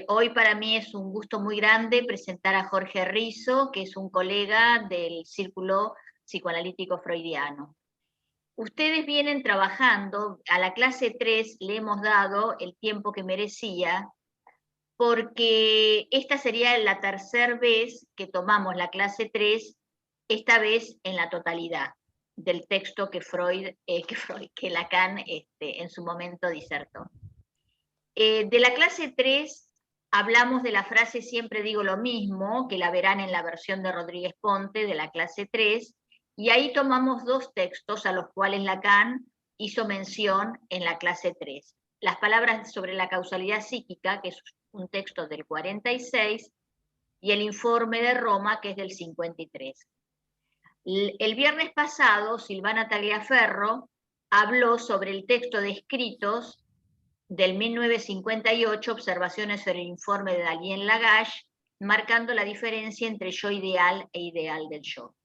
Hoy para mí es un gusto muy grande presentar a Jorge Risso, que es un colega del Círculo Psicoanalítico Freudiano. Ustedes vienen trabajando, a la clase 3 le hemos dado el tiempo que merecía, porque esta sería la tercera vez que tomamos la clase 3, esta vez en la totalidad del texto que Lacan en su momento disertó. De la clase 3 hablamos de la frase "siempre digo lo mismo", que la verán en la versión de Rodríguez Ponte de la clase 3, y ahí tomamos dos textos a los cuales Lacan hizo mención en la clase 3. Las palabras sobre la causalidad psíquica, que es un texto del 46, y el informe de Roma, que es del 53. El viernes pasado, Silvana Tagliaferro habló sobre el texto de escritos del 1958, Observaciones sobre el informe de Dalien Lagache, marcando la diferencia entre yo ideal e ideal del yo.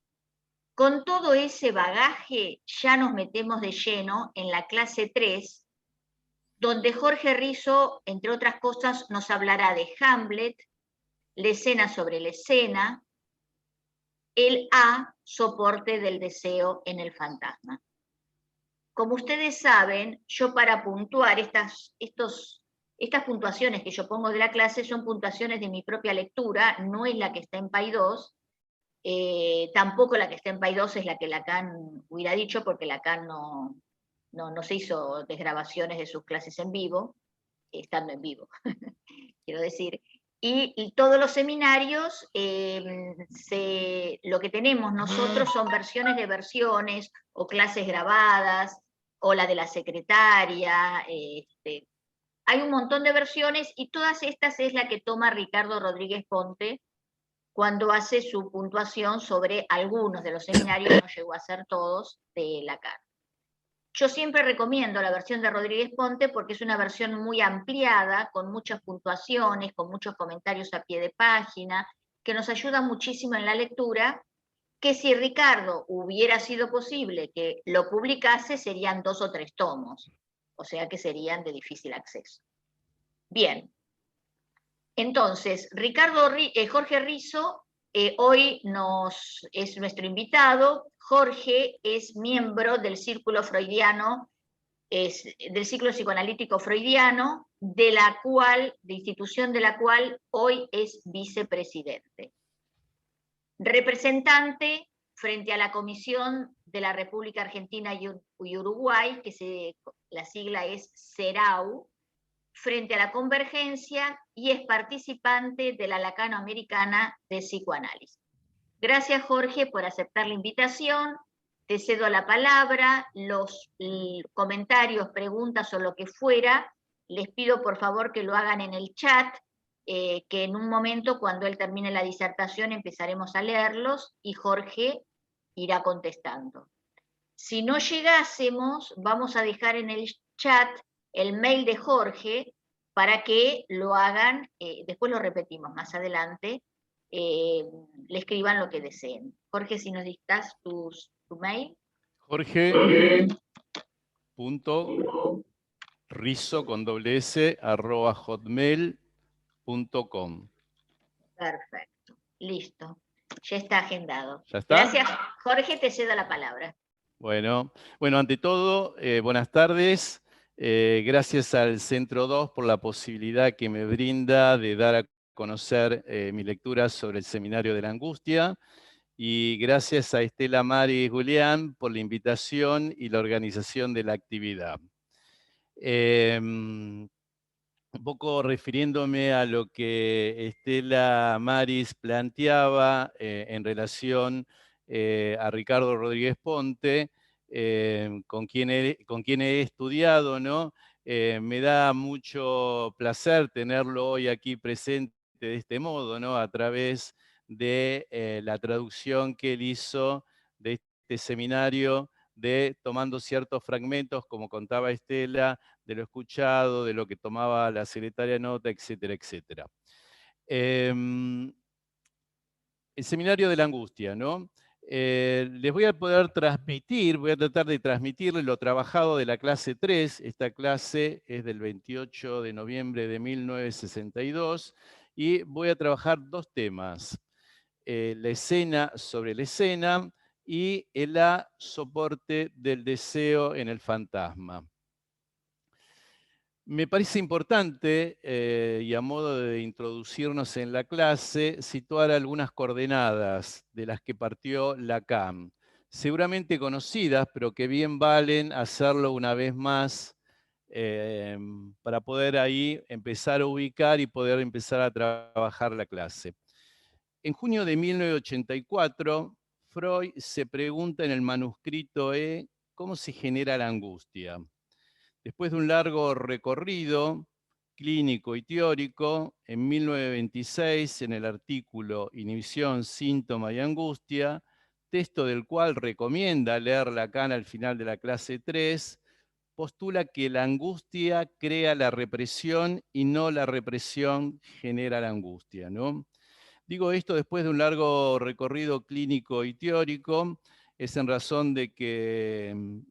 Con todo ese bagaje, ya nos metemos de lleno en la clase 3, donde Jorge Risso, entre otras cosas, nos hablará de Hamlet, la escena sobre la escena, el A, soporte del deseo en el fantasma. Como ustedes saben, yo para puntuar estas puntuaciones que yo pongo de la clase son puntuaciones de mi propia lectura, no es la que está en PAI 2, tampoco la que está en PAI 2 es la que Lacan hubiera dicho, porque Lacan no se hizo desgrabaciones de sus clases en vivo, estando en vivo, quiero decir. Y todos los seminarios, lo que tenemos nosotros son versiones de versiones, o clases grabadas, o la de la secretaria. Hay un montón de versiones, y todas estas es la que toma Ricardo Rodríguez Ponte cuando hace su puntuación sobre algunos de los seminarios, no llegó a ser todos, de Lacan. Yo siempre recomiendo la versión de Rodríguez Ponte porque es una versión muy ampliada, con muchas puntuaciones, con muchos comentarios a pie de página, que nos ayuda muchísimo en la lectura, que si Ricardo hubiera sido posible que lo publicase, serían 2 o 3 tomos, o sea que serían de difícil acceso. Bien, entonces, Jorge Risso hoy es nuestro invitado. Jorge es miembro del Círculo Freudiano, del Ciclo Psicoanalítico Freudiano, de institución de la cual hoy es vicepresidente. Representante frente a la Comisión de la República Argentina y Uruguay, la sigla es CERAU, frente a la Convergencia, y es participante de la Lacanoamericana de Psicoanálisis. Gracias, Jorge, por aceptar la invitación. Te cedo la palabra, los comentarios, preguntas o lo que fuera, les pido por favor que lo hagan en el chat, que en un momento, cuando él termine la disertación, empezaremos a leerlos y Jorge irá contestando. Si no llegásemos, vamos a dejar en el chat el mail de Jorge para que lo hagan, después lo repetimos más adelante, le escriban lo que deseen. Jorge, si nos dictas tu mail. Jorge.risso@hotmail.com. Perfecto, listo, ya está agendado. ¿Ya está? Gracias, Jorge, te cedo la palabra. Bueno, ante todo, buenas tardes. Gracias al Centro 2 por la posibilidad que me brinda de dar a conocer mis lecturas sobre el Seminario de la Angustia. Y gracias a Estela, Mari y Julián por la invitación y la organización de la actividad. Un poco refiriéndome a lo que Estela Maris planteaba en relación a Ricardo Rodríguez Ponte, con quien he estudiado, ¿no? Me da mucho placer tenerlo hoy aquí presente de este modo, ¿no? A través de la traducción que él hizo de este seminario, tomando ciertos fragmentos, como contaba Estela, de lo escuchado, de lo que tomaba la secretaria nota, etcétera, etcétera. El Seminario de la Angustia, ¿no? Les voy a poder transmitir, voy a tratar de transmitirles lo trabajado de la clase 3. Esta clase es del 28 de noviembre de 1962 y voy a trabajar dos temas. La escena sobre la escena y el soporte del deseo en el fantasma. Me parece importante, y a modo de introducirnos en la clase, situar algunas coordenadas de las que partió Lacan, seguramente conocidas, pero que bien valen hacerlo una vez más para poder ahí empezar a ubicar y poder empezar a trabajar la clase. En junio de 1984, Freud se pregunta en el manuscrito E cómo se genera la angustia. Después de un largo recorrido clínico y teórico, en 1926, en el artículo Inhibición, síntoma y angustia, texto del cual recomienda leer Lacan al final de la clase 3, postula que la angustia crea la represión y no la represión genera la angustia, ¿no? Digo esto después de un largo recorrido clínico y teórico, es en razón de que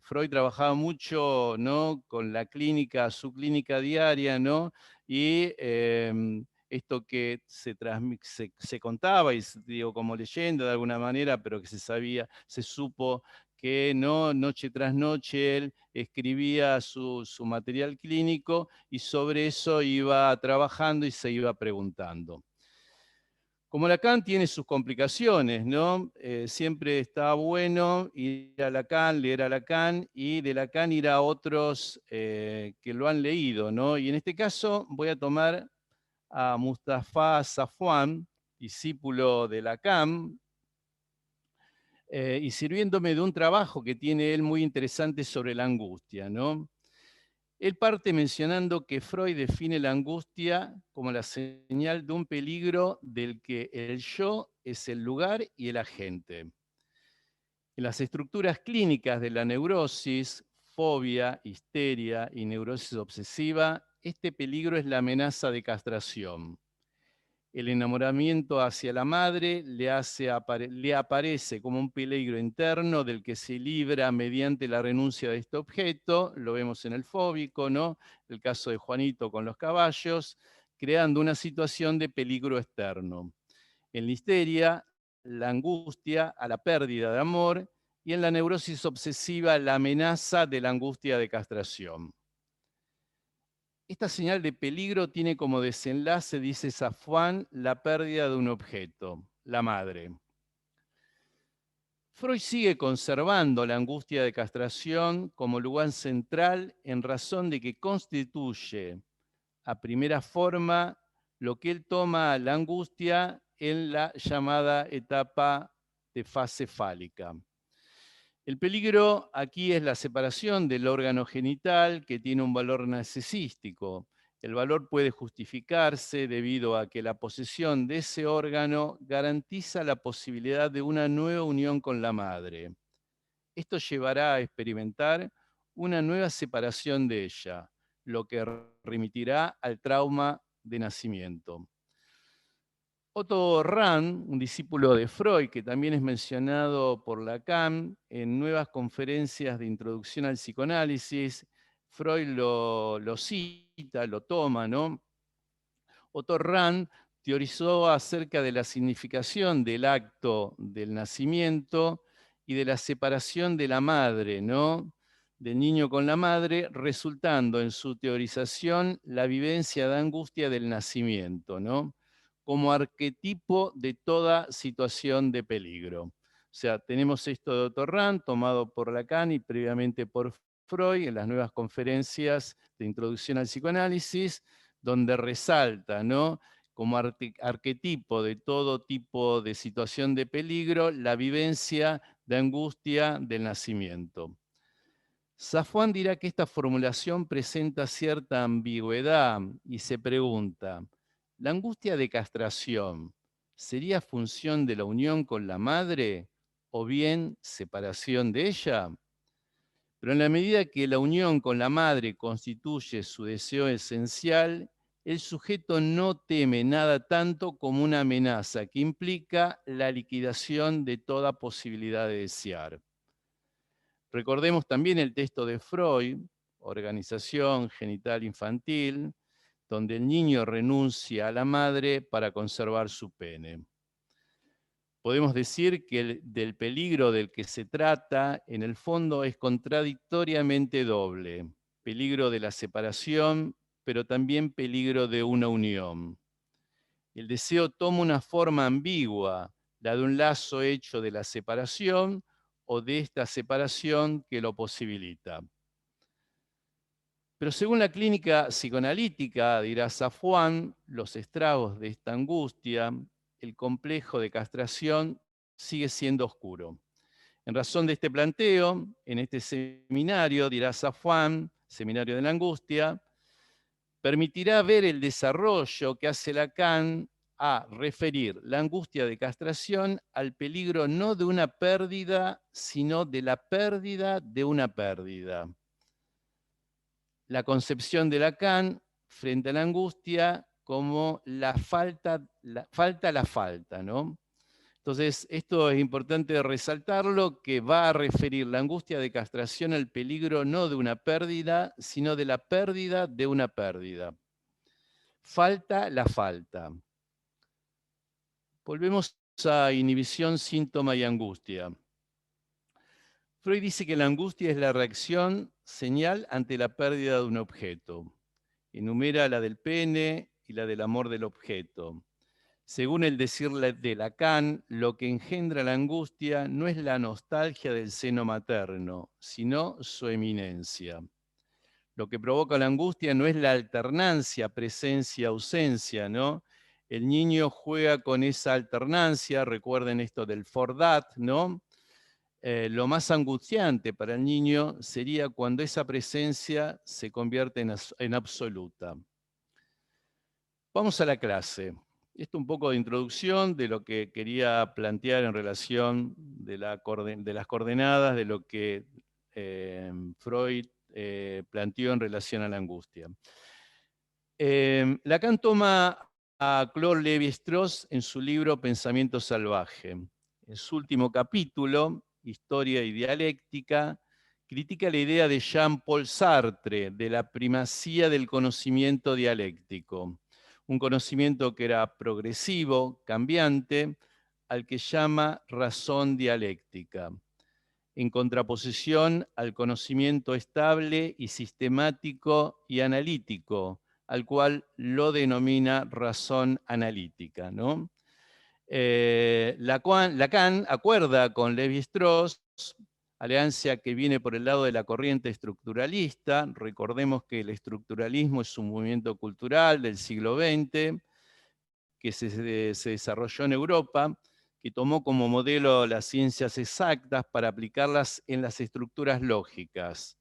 Freud trabajaba mucho, ¿no?, con la clínica, su clínica diaria, ¿no? Y esto que se contaba, y digo como leyenda de alguna manera, pero que se sabía, se supo que no, noche tras noche él escribía su material clínico y sobre eso iba trabajando y se iba preguntando. Como Lacan tiene sus complicaciones, ¿no? Siempre está bueno ir a Lacan, leer a Lacan, y de Lacan ir a otros que lo han leído, ¿no? Y en este caso voy a tomar a Mustafa Safwan, discípulo de Lacan, y sirviéndome de un trabajo que tiene él muy interesante sobre la angustia, ¿no? Él parte mencionando que Freud define la angustia como la señal de un peligro del que el yo es el lugar y el agente. En las estructuras clínicas de la neurosis, fobia, histeria y neurosis obsesiva, este peligro es la amenaza de castración. El enamoramiento hacia la madre le aparece como un peligro interno del que se libra mediante la renuncia de este objeto. Lo vemos en el fóbico, ¿no? El caso de Juanito con los caballos, creando una situación de peligro externo. En la histeria, la angustia a la pérdida de amor, y en la neurosis obsesiva, la amenaza de la angustia de castración. Esta señal de peligro tiene como desenlace, dice Safwan, la pérdida de un objeto, la madre. Freud sigue conservando la angustia de castración como lugar central en razón de que constituye a primera forma lo que él toma la angustia en la llamada etapa de fase fálica. El peligro aquí es la separación del órgano genital, que tiene un valor narcisístico. El valor puede justificarse debido a que la posesión de ese órgano garantiza la posibilidad de una nueva unión con la madre. Esto llevará a experimentar una nueva separación de ella, lo que remitirá al trauma de nacimiento. Otto Rand, un discípulo de Freud, que también es mencionado por Lacan en nuevas conferencias de introducción al psicoanálisis, Freud lo cita, lo toma, ¿no? Otto Rand teorizó acerca de la significación del acto del nacimiento y de la separación de la madre, ¿no?, del niño con la madre, resultando en su teorización la vivencia de angustia del nacimiento, ¿no?, como arquetipo de toda situación de peligro. O sea, tenemos esto de Otto Rand, tomado por Lacan y previamente por Freud en las nuevas conferencias de introducción al psicoanálisis, donde resalta, ¿no?, como arquetipo de todo tipo de situación de peligro, la vivencia de angustia del nacimiento. Safwan dirá que esta formulación presenta cierta ambigüedad y se pregunta, ¿la angustia de castración sería función de la unión con la madre o bien separación de ella? Pero en la medida que la unión con la madre constituye su deseo esencial, el sujeto no teme nada tanto como una amenaza que implica la liquidación de toda posibilidad de desear. Recordemos también el texto de Freud, Organización Genital Infantil, donde el niño renuncia a la madre para conservar su pene. Podemos decir que del peligro del que se trata, en el fondo, es contradictoriamente doble. Peligro de la separación, pero también peligro de una unión. El deseo toma una forma ambigua, la de un lazo hecho de la separación o de esta separación que lo posibilita. Pero según la clínica psicoanalítica, dirá Safwan, los estragos de esta angustia, el complejo de castración sigue siendo oscuro. En razón de este planteo, en este seminario, dirá Safwan, Seminario de la Angustia, permitirá ver el desarrollo que hace Lacan a referir la angustia de castración al peligro no de una pérdida, sino de la pérdida de una pérdida. La concepción de Lacan frente a la angustia como la falta, ¿no? Entonces, esto es importante resaltarlo, que va a referir la angustia de castración al peligro no de una pérdida, sino de la pérdida de una pérdida. Falta la falta. Volvemos a inhibición, síntoma y angustia. Freud dice que la angustia es la reacción señal ante la pérdida de un objeto. Enumera la del pene y la del amor del objeto. Según el decir de Lacan, lo que engendra la angustia no es la nostalgia del seno materno, sino su eminencia. Lo que provoca la angustia no es la alternancia, presencia-ausencia, ¿no? El niño juega con esa alternancia, recuerden esto del for that, ¿no? Lo más angustiante para el niño sería cuando esa presencia se convierte en absoluta. Vamos a la clase. Esto un poco de introducción de lo que quería plantear en relación de las coordenadas de lo que Freud planteó en relación a la angustia. Lacan toma a Claude Lévi-Strauss en su libro Pensamiento salvaje. En su último capítulo, Historia y dialéctica, critica la idea de Jean-Paul Sartre de la primacía del conocimiento dialéctico, un conocimiento que era progresivo, cambiante, al que llama razón dialéctica, en contraposición al conocimiento estable y sistemático y analítico, al cual lo denomina razón analítica, ¿no? Lacan acuerda con Lévi-Strauss, alianza que viene por el lado de la corriente estructuralista. Recordemos que el estructuralismo es un movimiento cultural del siglo XX que se desarrolló en Europa, que tomó como modelo las ciencias exactas para aplicarlas en las estructuras lógicas,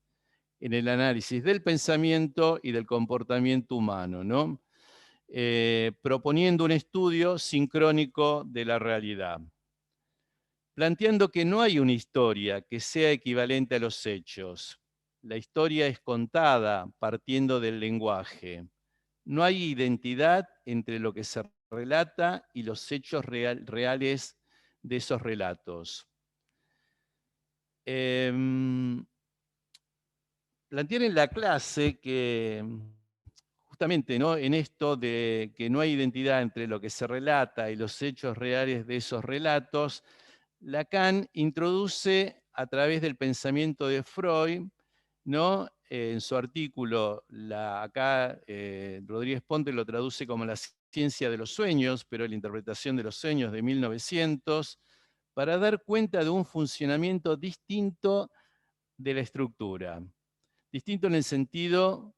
en el análisis del pensamiento y del comportamiento humano, ¿no? Proponiendo un estudio sincrónico de la realidad, planteando que no hay una historia que sea equivalente a los hechos. La historia es contada partiendo del lenguaje. No hay identidad entre lo que se relata y los hechos reales de esos relatos. Plantear en la clase que justamente, ¿no?, en esto de que no hay identidad entre lo que se relata y los hechos reales de esos relatos, Lacan introduce a través del pensamiento de Freud, ¿no? En su artículo, acá Rodríguez Ponte lo traduce como la ciencia de los sueños, pero la interpretación de los sueños de 1900, para dar cuenta de un funcionamiento distinto de la estructura. Distinto en el sentido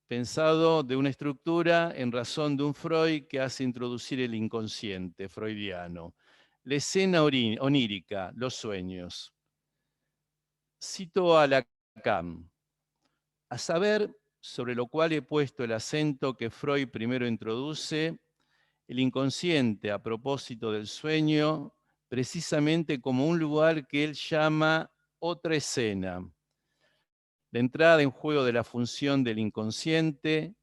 pensado de una estructura en razón de un Freud que hace introducir el inconsciente freudiano. La escena onírica, los sueños. Cito a Lacan. A saber, sobre lo cual he puesto el acento que Freud primero introduce, el inconsciente a propósito del sueño, precisamente como un lugar que él llama otra escena. La entrada en juego de la función del inconsciente,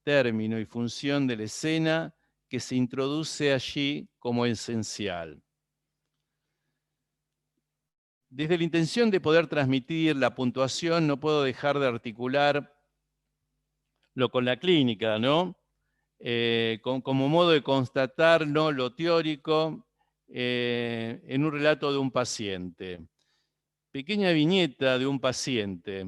término y función de la escena que se introduce allí como esencial. Desde la intención de poder transmitir la puntuación, no puedo dejar de articular lo con la clínica, ¿no? Como modo de constatar, ¿no?, lo teórico en un relato de un paciente. Pequeña viñeta de un paciente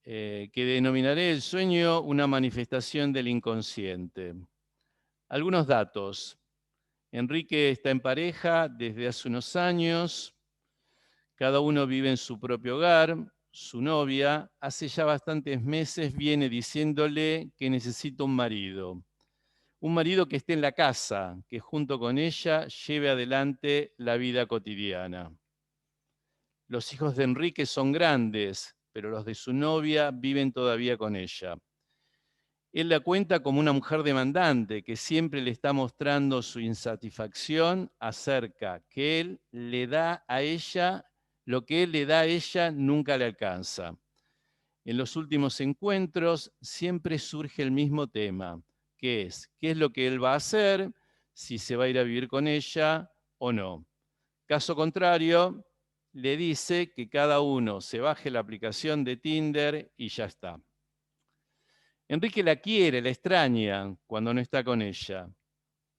que denominaré el sueño una manifestación del inconsciente. Algunos datos. Enrique está en pareja desde hace unos años. Cada uno vive en su propio hogar. Su novia hace ya bastantes meses viene diciéndole que necesita un marido. Un marido que esté en la casa, que junto con ella lleve adelante la vida cotidiana. Los hijos de Enrique son grandes, pero los de su novia viven todavía con ella. Él la cuenta como una mujer demandante que siempre le está mostrando su insatisfacción acerca que él le da a ella, lo que él le da a ella nunca le alcanza. En los últimos encuentros siempre surge el mismo tema, que es qué es lo que él va a hacer, si se va a ir a vivir con ella o no. Caso contrario, le dice que cada uno se baje la aplicación de Tinder y ya está. Enrique la quiere, la extraña cuando no está con ella,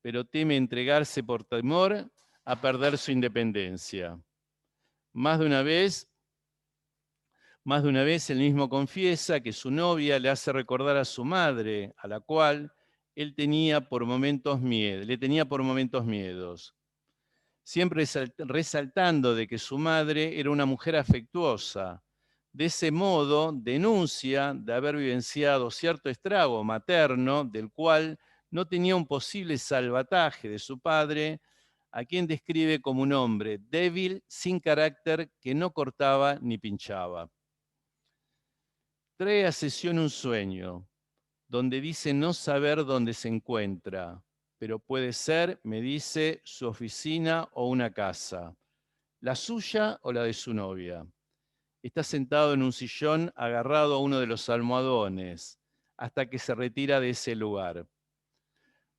pero teme entregarse por temor a perder su independencia. Más de una vez él mismo confiesa que su novia le hace recordar a su madre, a la cual él tenía por momentos miedo, le tenía por momentos miedos. Siempre resaltando de que su madre era una mujer afectuosa. De ese modo, denuncia de haber vivenciado cierto estrago materno del cual no tenía un posible salvataje de su padre, a quien describe como un hombre débil, sin carácter, que no cortaba ni pinchaba. Trae a sesión un sueño, donde dice no saber dónde se encuentra, pero puede ser, me dice, su oficina o una casa, la suya o la de su novia. Está sentado en un sillón agarrado a uno de los almohadones, hasta que se retira de ese lugar.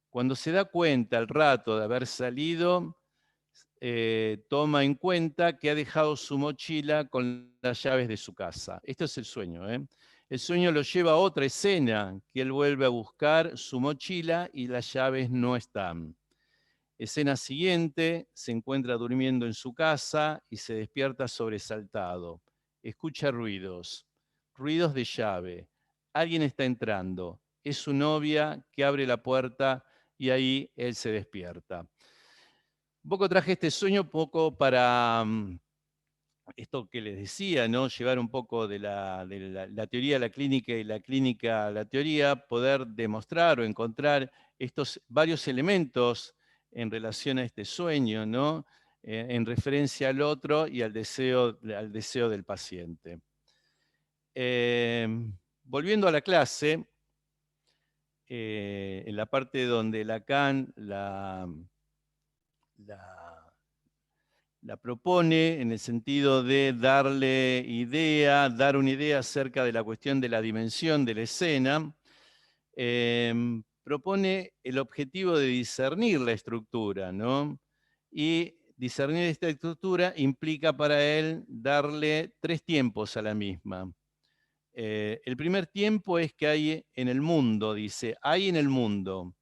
Cuando se da cuenta al rato de haber salido, toma en cuenta que ha dejado su mochila con las llaves de su casa. Esto es el sueño, ¿eh? El sueño lo lleva a otra escena, que él vuelve a buscar su mochila y las llaves no están. Escena siguiente, se encuentra durmiendo en su casa y se despierta sobresaltado. Escucha ruidos, ruidos de llave. Alguien está entrando. Es su novia que abre la puerta y ahí él se despierta. Un poco traje este sueño para esto que les decía, ¿no? Llevar un poco de la teoría a la clínica y la clínica a la teoría, poder demostrar o encontrar estos varios elementos en relación a este sueño, ¿no? En referencia al otro y al deseo del paciente. Volviendo a la clase, en la parte donde Lacan la propone en el sentido de dar una idea acerca de la cuestión de la dimensión de la escena, propone el objetivo de discernir la estructura, ¿no? Y discernir esta estructura implica para él darle 3 tiempos a la misma. El primer tiempo es que hay en el mundo, dice, hay en el mundo.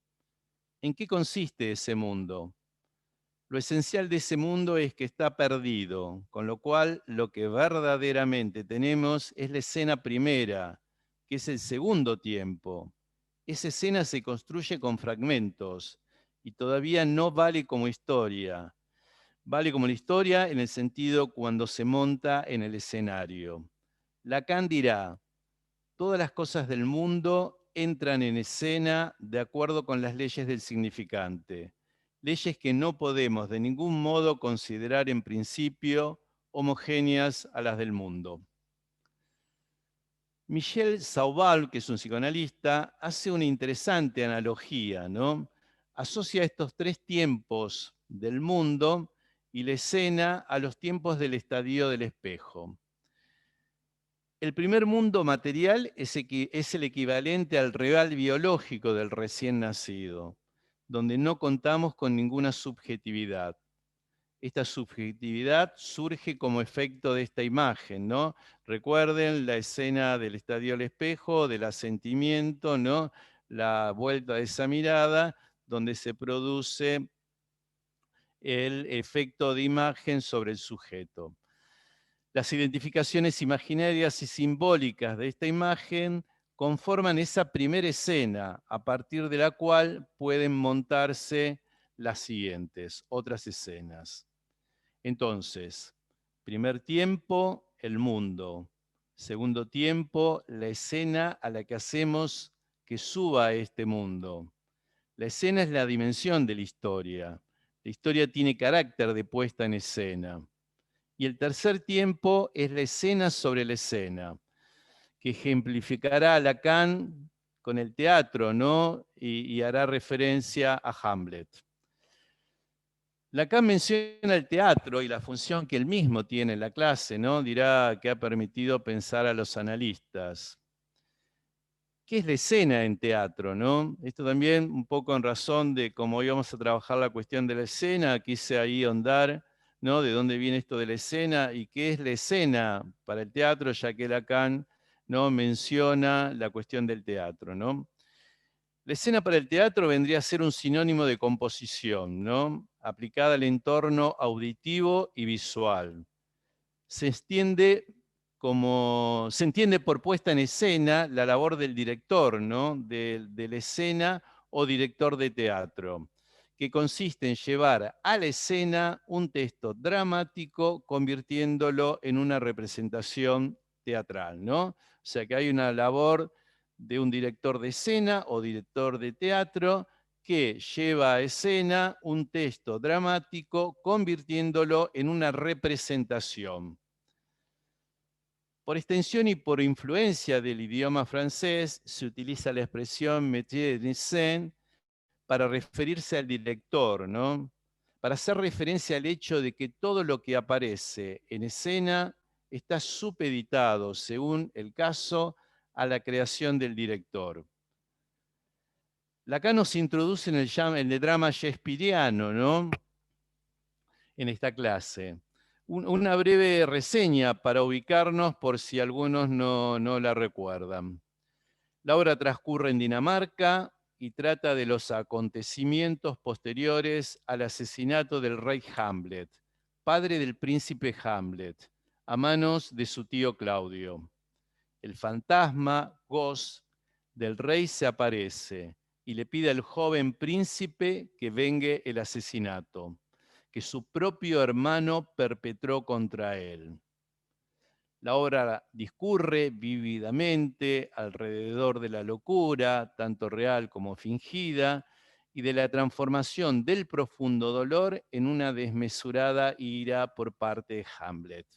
¿En qué consiste ese mundo? Lo esencial de ese mundo es que está perdido, con lo cual lo que verdaderamente tenemos es la escena primera, que es el segundo tiempo. Esa escena se construye con fragmentos y todavía no vale como historia. Vale como la historia en el sentido cuando se monta en el escenario. Lacan dirá, todas las cosas del mundo entran en escena de acuerdo con las leyes del significante. Leyes que no podemos de ningún modo considerar en principio homogéneas a las del mundo. Michel Sauval, que es un psicoanalista, hace una interesante analogía, ¿no? Asocia estos 3 tiempos del mundo y la escena a los tiempos del estadio del espejo. El primer mundo material es el equivalente al real biológico del recién nacido, donde no contamos con ninguna subjetividad. Esta subjetividad surge como efecto de esta imagen, ¿no? Recuerden la escena del estadio al espejo, del asentimiento, ¿no? La vuelta de esa mirada, donde se produce el efecto de imagen sobre el sujeto. Las identificaciones imaginarias y simbólicas de esta imagen conforman esa primera escena, a partir de la cual pueden montarse las siguientes, otras escenas. Entonces, primer tiempo, el mundo. Segundo tiempo, la escena a la que hacemos que suba a este mundo. La escena es la dimensión de la historia. La historia tiene carácter de puesta en escena. Y el tercer tiempo es la escena sobre la escena, que ejemplificará a Lacan con el teatro, ¿no? Y hará referencia a Hamlet. Lacan menciona el teatro y la función que él mismo tiene en la clase, ¿no? Dirá que ha permitido pensar a los analistas. ¿Qué es la escena en teatro, no? Esto también un poco en razón de cómo íbamos a trabajar la cuestión de la escena, quise ahí ahondar, ¿no? De dónde viene esto de la escena y qué es la escena para el teatro, ya que Lacan, ¿no? Menciona la cuestión del teatro, ¿no? La escena para el teatro vendría a ser un sinónimo de composición, ¿no? Aplicada al entorno auditivo y visual. Se entiende por puesta en escena la labor del director, ¿no? De la escena o director de teatro, que consiste en llevar a la escena un texto dramático convirtiéndolo en una representación teatral, ¿no? O sea que hay una labor de un director de escena o director de teatro que lleva a escena un texto dramático convirtiéndolo en una representación. Por extensión y por influencia del idioma francés, se utiliza la expresión métier en scène para referirse al director, ¿no? Para hacer referencia al hecho de que todo lo que aparece en escena está supeditado, según el caso, a la creación del director. Lacan nos introduce en el drama shakespeariano, ¿no? En esta clase. Una breve reseña para ubicarnos por si algunos no la recuerdan. La obra transcurre en Dinamarca y trata de los acontecimientos posteriores al asesinato del rey Hamlet, padre del príncipe Hamlet, a manos de su tío Claudio. El fantasma, Ghost, del rey se aparece y le pide al joven príncipe que vengue el asesinato que su propio hermano perpetró contra él. La obra discurre vívidamente alrededor de la locura, tanto real como fingida, y de la transformación del profundo dolor en una desmesurada ira por parte de Hamlet.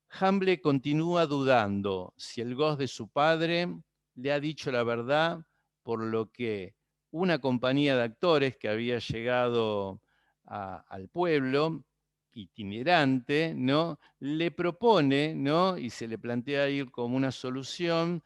Hamlet continúa dudando si el Ghost de su padre le ha dicho la verdad, por lo que una compañía de actores que había llegado al pueblo, itinerante, ¿no? Le propone, ¿no? Y se le plantea ir como una solución,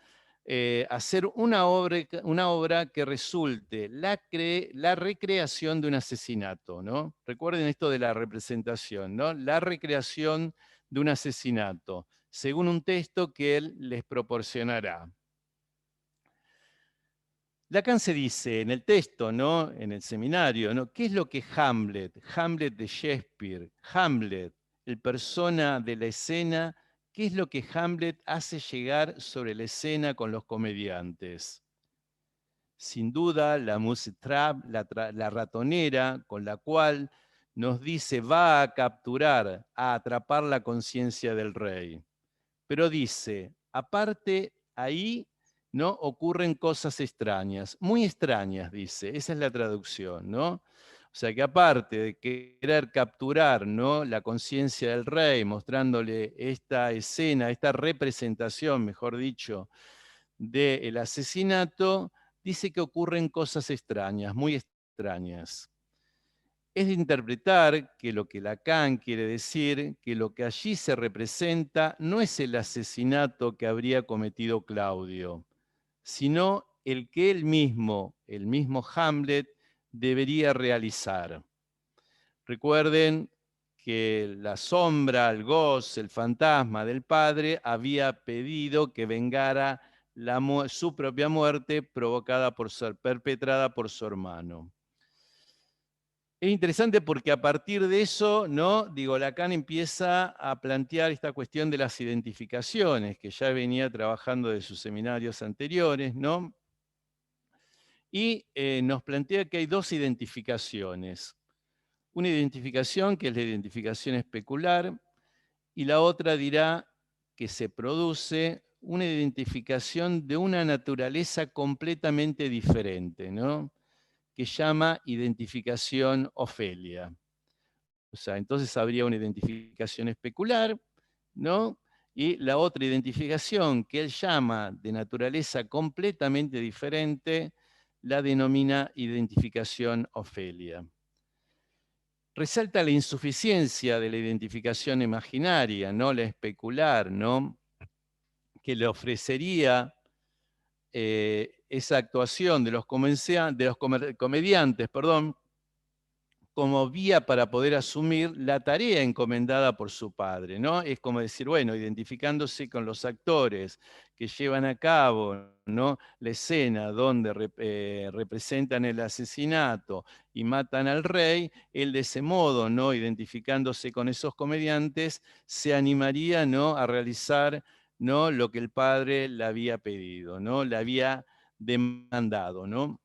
hacer una obra que resulte la recreación de un asesinato, ¿no? Recuerden esto de la representación, ¿no? La recreación de un asesinato, según un texto que él les proporcionará. Lacan se dice en el texto, ¿no? En el seminario, ¿no? ¿Qué es lo que Hamlet? Hamlet de Shakespeare, Hamlet, el persona de la escena, ¿qué es lo que Hamlet hace llegar sobre la escena con los comediantes? Sin duda, la mousetrap, la ratonera, con la cual nos dice va a capturar, a atrapar la conciencia del rey. Pero dice, aparte ahí ¿no? Ocurren cosas extrañas, muy extrañas, dice, esa es la traducción, ¿no? O sea que aparte de querer capturar, ¿no? La conciencia del rey, mostrándole esta escena, esta representación, mejor dicho, del asesinato, dice que ocurren cosas extrañas, muy extrañas. es de interpretar que lo que Lacan quiere decir, que lo que allí se representa no es el asesinato que habría cometido Claudio, sino el que él mismo, el mismo Hamlet, debería realizar. Recuerden que la sombra, el ghost, el fantasma del padre había pedido que vengara su propia muerte provocada por ser perpetrada por su hermano. Es interesante porque a partir de eso, ¿no? Digo, Lacan empieza a plantear esta cuestión de las identificaciones, que ya venía trabajando de sus seminarios anteriores, ¿no? Y nos plantea que hay dos identificaciones. Una identificación que es la identificación especular, y la otra dirá que se produce una identificación de una naturaleza completamente diferente, ¿no? Que llama identificación Ofelia. O sea, entonces habría una identificación especular, ¿no? Y la otra identificación que él llama de naturaleza completamente diferente, la denomina identificación Ofelia. Resalta la insuficiencia de la identificación imaginaria, no la especular, ¿no? Que le ofrecería esa actuación de los comediantes, perdón, como vía para poder asumir la tarea encomendada por su padre, ¿no? Es como decir, bueno, identificándose con los actores que llevan a cabo, ¿no? La escena donde representan el asesinato y matan al rey, él de ese modo, ¿no? Identificándose con esos comediantes, se animaría, ¿no? A realizar, ¿no? Lo que el padre le había pedido, ¿no? Le había demandado, ¿no?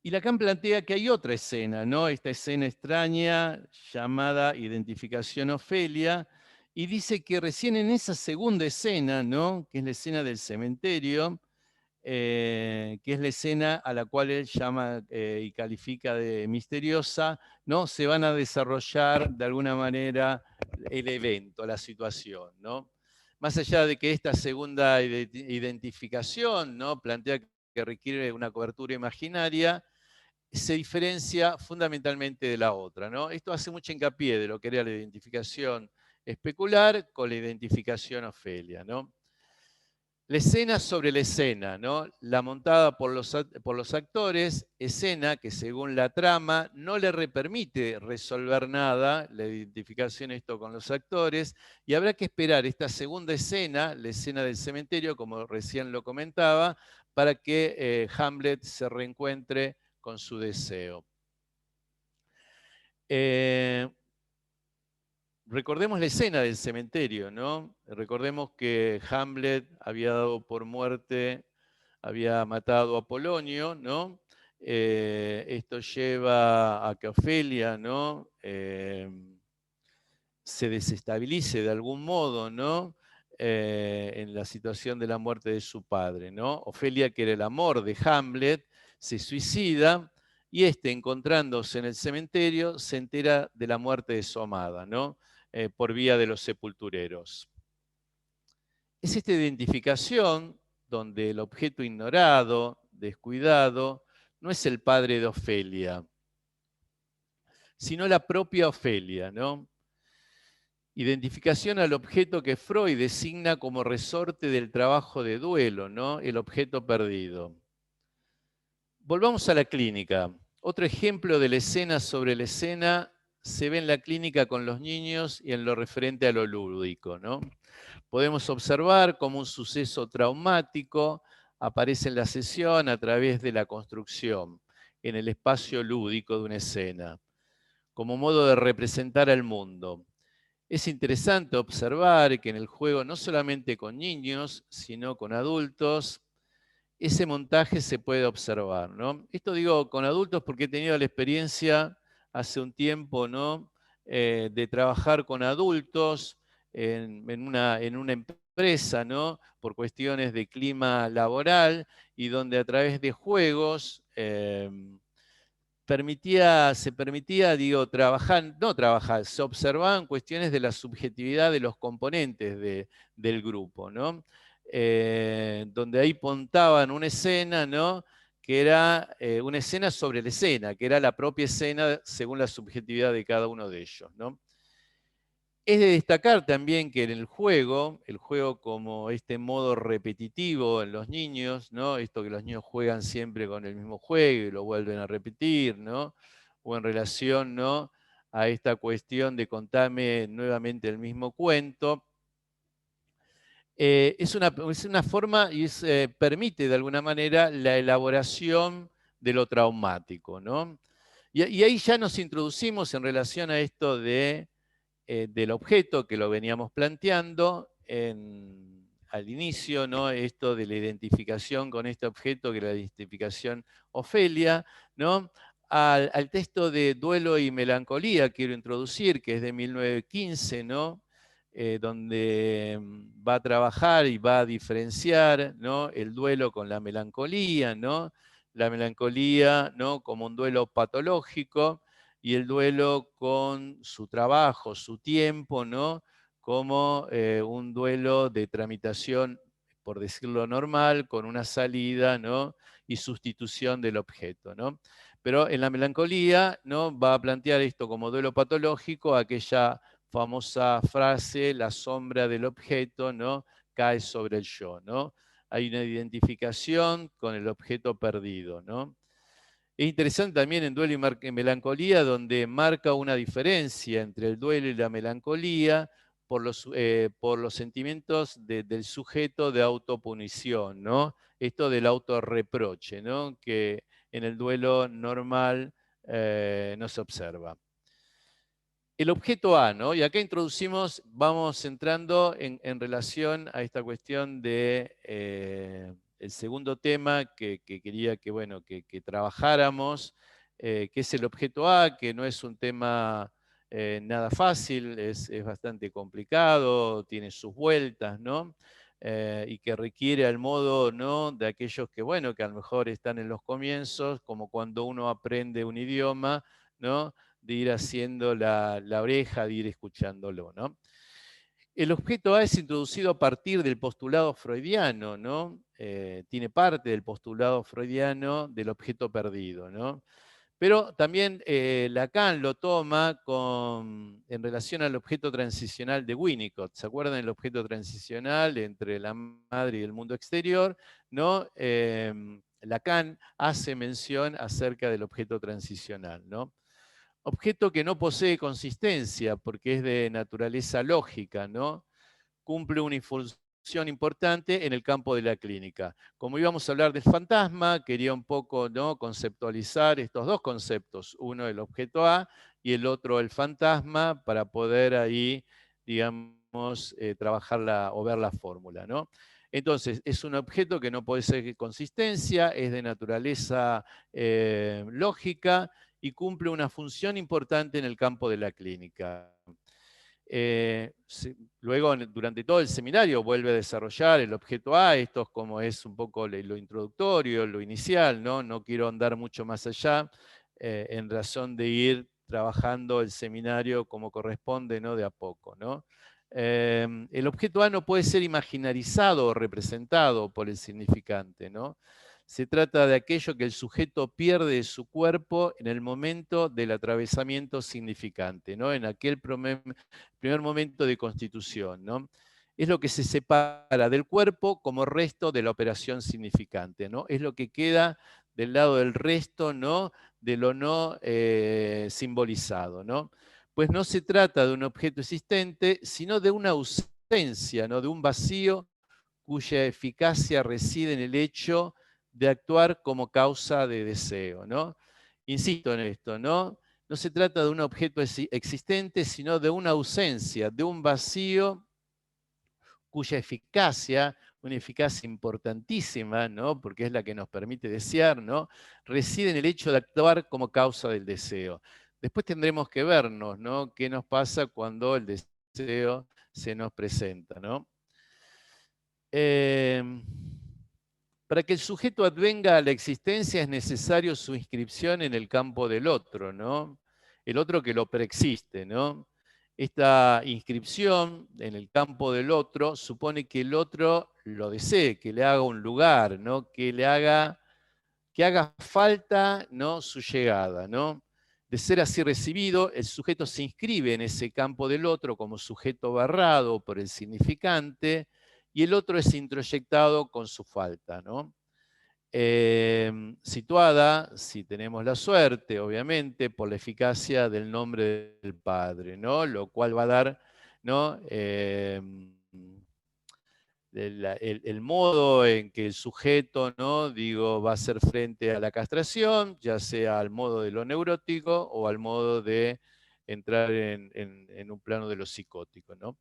Y Lacan plantea que hay otra escena, ¿no? Esta escena extraña llamada Identificación Ofelia, y dice que recién en esa segunda escena, ¿no? Que es la escena del cementerio, que es la escena a la cual él llama y califica de misteriosa, ¿no? Se van a desarrollar de alguna manera el evento, la situación, ¿no? Más allá de que esta segunda identificación, ¿no? Plantea que requiere una cobertura imaginaria, se diferencia fundamentalmente de la otra, ¿no? Esto hace mucho hincapié de lo que era la identificación especular con la identificación Ofelia, ¿no? La escena sobre la escena, ¿no? La montada por los actores, escena que según la trama no le permite resolver nada, la identificación esto con los actores, y habrá que esperar esta segunda escena, la escena del cementerio, como recién lo comentaba, para que Hamlet se reencuentre con su deseo. Recordemos la escena del cementerio, ¿no? Recordemos que Hamlet había dado por muerte, había matado a Polonio, ¿no? Esto lleva a que Ofelia, ¿no? Se desestabilice de algún modo, ¿no? En la situación de la muerte de su padre, ¿no? Ofelia, que era el amor de Hamlet, se suicida y encontrándose en el cementerio, se entera de la muerte de su amada, ¿no? Por vía de los sepultureros. Es esta identificación donde el objeto ignorado, descuidado, no es el padre de Ofelia, sino la propia Ofelia, ¿no? Identificación al objeto que Freud designa como resorte del trabajo de duelo, ¿no? El objeto perdido. Volvamos a la clínica. Otro ejemplo de la escena sobre la escena se ve en la clínica con los niños y en lo referente a lo lúdico, ¿no? Podemos observar cómo un suceso traumático aparece en la sesión a través de la construcción, en el espacio lúdico de una escena, como modo de representar al mundo. Es interesante observar que en el juego, no solamente con niños, sino con adultos, ese montaje se puede observar, ¿no? Esto digo con adultos porque he tenido la experiencia hace un tiempo, ¿no? De trabajar con adultos en una empresa, ¿no? Por cuestiones de clima laboral y donde a través de juegos se permitía, digo, se observaban cuestiones de la subjetividad de los componentes del grupo, ¿no? Donde ahí pontaban una escena, ¿no? que era una escena sobre la escena, que era la propia escena según la subjetividad de cada uno de ellos, ¿no? Es de destacar también que en el juego como este modo repetitivo en los niños, ¿no? Esto que los niños juegan siempre con el mismo juego y lo vuelven a repetir, ¿no? O en relación, ¿no?, a esta cuestión de contame nuevamente el mismo cuento. Es una forma y permite de alguna manera la elaboración de lo traumático, ¿no? Y ahí ya nos introducimos en relación a esto del objeto que lo veníamos planteando al inicio, ¿no? Esto de la identificación con este objeto, que era la identificación Ofelia, ¿no? Al texto de Duelo y Melancolía quiero introducir, que es de 1915, ¿no? Donde va a trabajar y va a diferenciar, ¿no?, el duelo con la melancolía, ¿no? La melancolía, ¿no?, como un duelo patológico, y el duelo con su trabajo, su tiempo, ¿no?, como un duelo de tramitación, por decirlo normal, con una salida, ¿no?, y sustitución del objeto, ¿no? Pero en la melancolía, ¿no?, va a plantear esto como duelo patológico, aquella famosa frase, la sombra del objeto, ¿no?, cae sobre el yo, ¿no? Hay una identificación con el objeto perdido, ¿no? Es interesante también en Duelo y Melancolía, donde marca una diferencia entre el duelo y la melancolía por los sentimientos del sujeto de autopunición, ¿no? Esto del autorreproche, ¿no?, que en el duelo normal no se observa. El objeto A, ¿no? Y acá introducimos, vamos entrando en relación a esta cuestión de el segundo tema que quería que, bueno, que trabajáramos, que es el objeto A, que no es un tema nada fácil, es bastante complicado, tiene sus vueltas, ¿no? Y que requiere al modo, ¿no?, de aquellos que, bueno, que a lo mejor están en los comienzos, como cuando uno aprende un idioma, ¿no?, de ir haciendo la oreja, de ir escuchándolo, ¿no? El objeto A es introducido a partir del postulado freudiano, ¿no? Tiene parte del postulado freudiano del objeto perdido, ¿no? Pero también Lacan lo toma en relación al objeto transicional de Winnicott. ¿Se acuerdan del objeto transicional entre la madre y el mundo exterior? ¿No? Lacan hace mención acerca del objeto transicional, ¿no? Objeto que no posee consistencia porque es de naturaleza lógica, ¿no? Cumple una función importante en el campo de la clínica. Como íbamos a hablar del fantasma, quería un poco, ¿no?, conceptualizar estos dos conceptos, uno el objeto A y el otro el fantasma, para poder ahí, digamos, trabajar o ver la fórmula, ¿no? Entonces, es un objeto que no puede ser consistencia, es de naturaleza lógica y cumple una función importante en el campo de la clínica. Luego, durante todo el seminario, vuelve a desarrollar el objeto A. Esto es como es un poco lo introductorio, lo inicial, ¿no? No quiero andar mucho más allá, en razón de ir trabajando el seminario como corresponde, ¿no?, de a poco, ¿no? El objeto A no puede ser imaginarizado o representado por el significante, ¿no? Se trata de aquello que el sujeto pierde de su cuerpo en el momento del atravesamiento significante, ¿no?, en aquel primer momento de constitución, ¿no? Es lo que se separa del cuerpo como resto de la operación significante, ¿no? Es lo que queda del lado del resto, ¿no?, de lo no simbolizado, ¿no? Pues no se trata de un objeto existente, sino de una ausencia, ¿no?, de un vacío cuya eficacia reside en el hecho de actuar como causa de deseo, ¿no? Insisto en esto, ¿no? No se trata de un objeto existente, sino de una ausencia, de un vacío cuya eficacia, una eficacia importantísima, ¿no?, porque es la que nos permite desear, ¿no?, reside en el hecho de actuar como causa del deseo. Después tendremos que vernos, ¿no?, qué nos pasa cuando el deseo se nos presenta, ¿no? Para que el sujeto advenga a la existencia es necesario su inscripción en el campo del otro, ¿no? El otro que lo preexiste, ¿no? Esta inscripción en el campo del otro supone que el otro lo desee, que le haga un lugar, ¿no?, que le haga que haga falta, ¿no?, su llegada, ¿no? De ser así recibido, el sujeto se inscribe en ese campo del otro como sujeto barrado por el significante y el otro es introyectado con su falta, ¿no? Situada, si tenemos la suerte, obviamente, por la eficacia del nombre del Padre, ¿no? Lo cual va a dar, ¿no?, el modo en que el sujeto, ¿no?, digo, va a hacer frente a la castración, ya sea al modo de lo neurótico o al modo de entrar en un plano de lo psicótico, ¿no?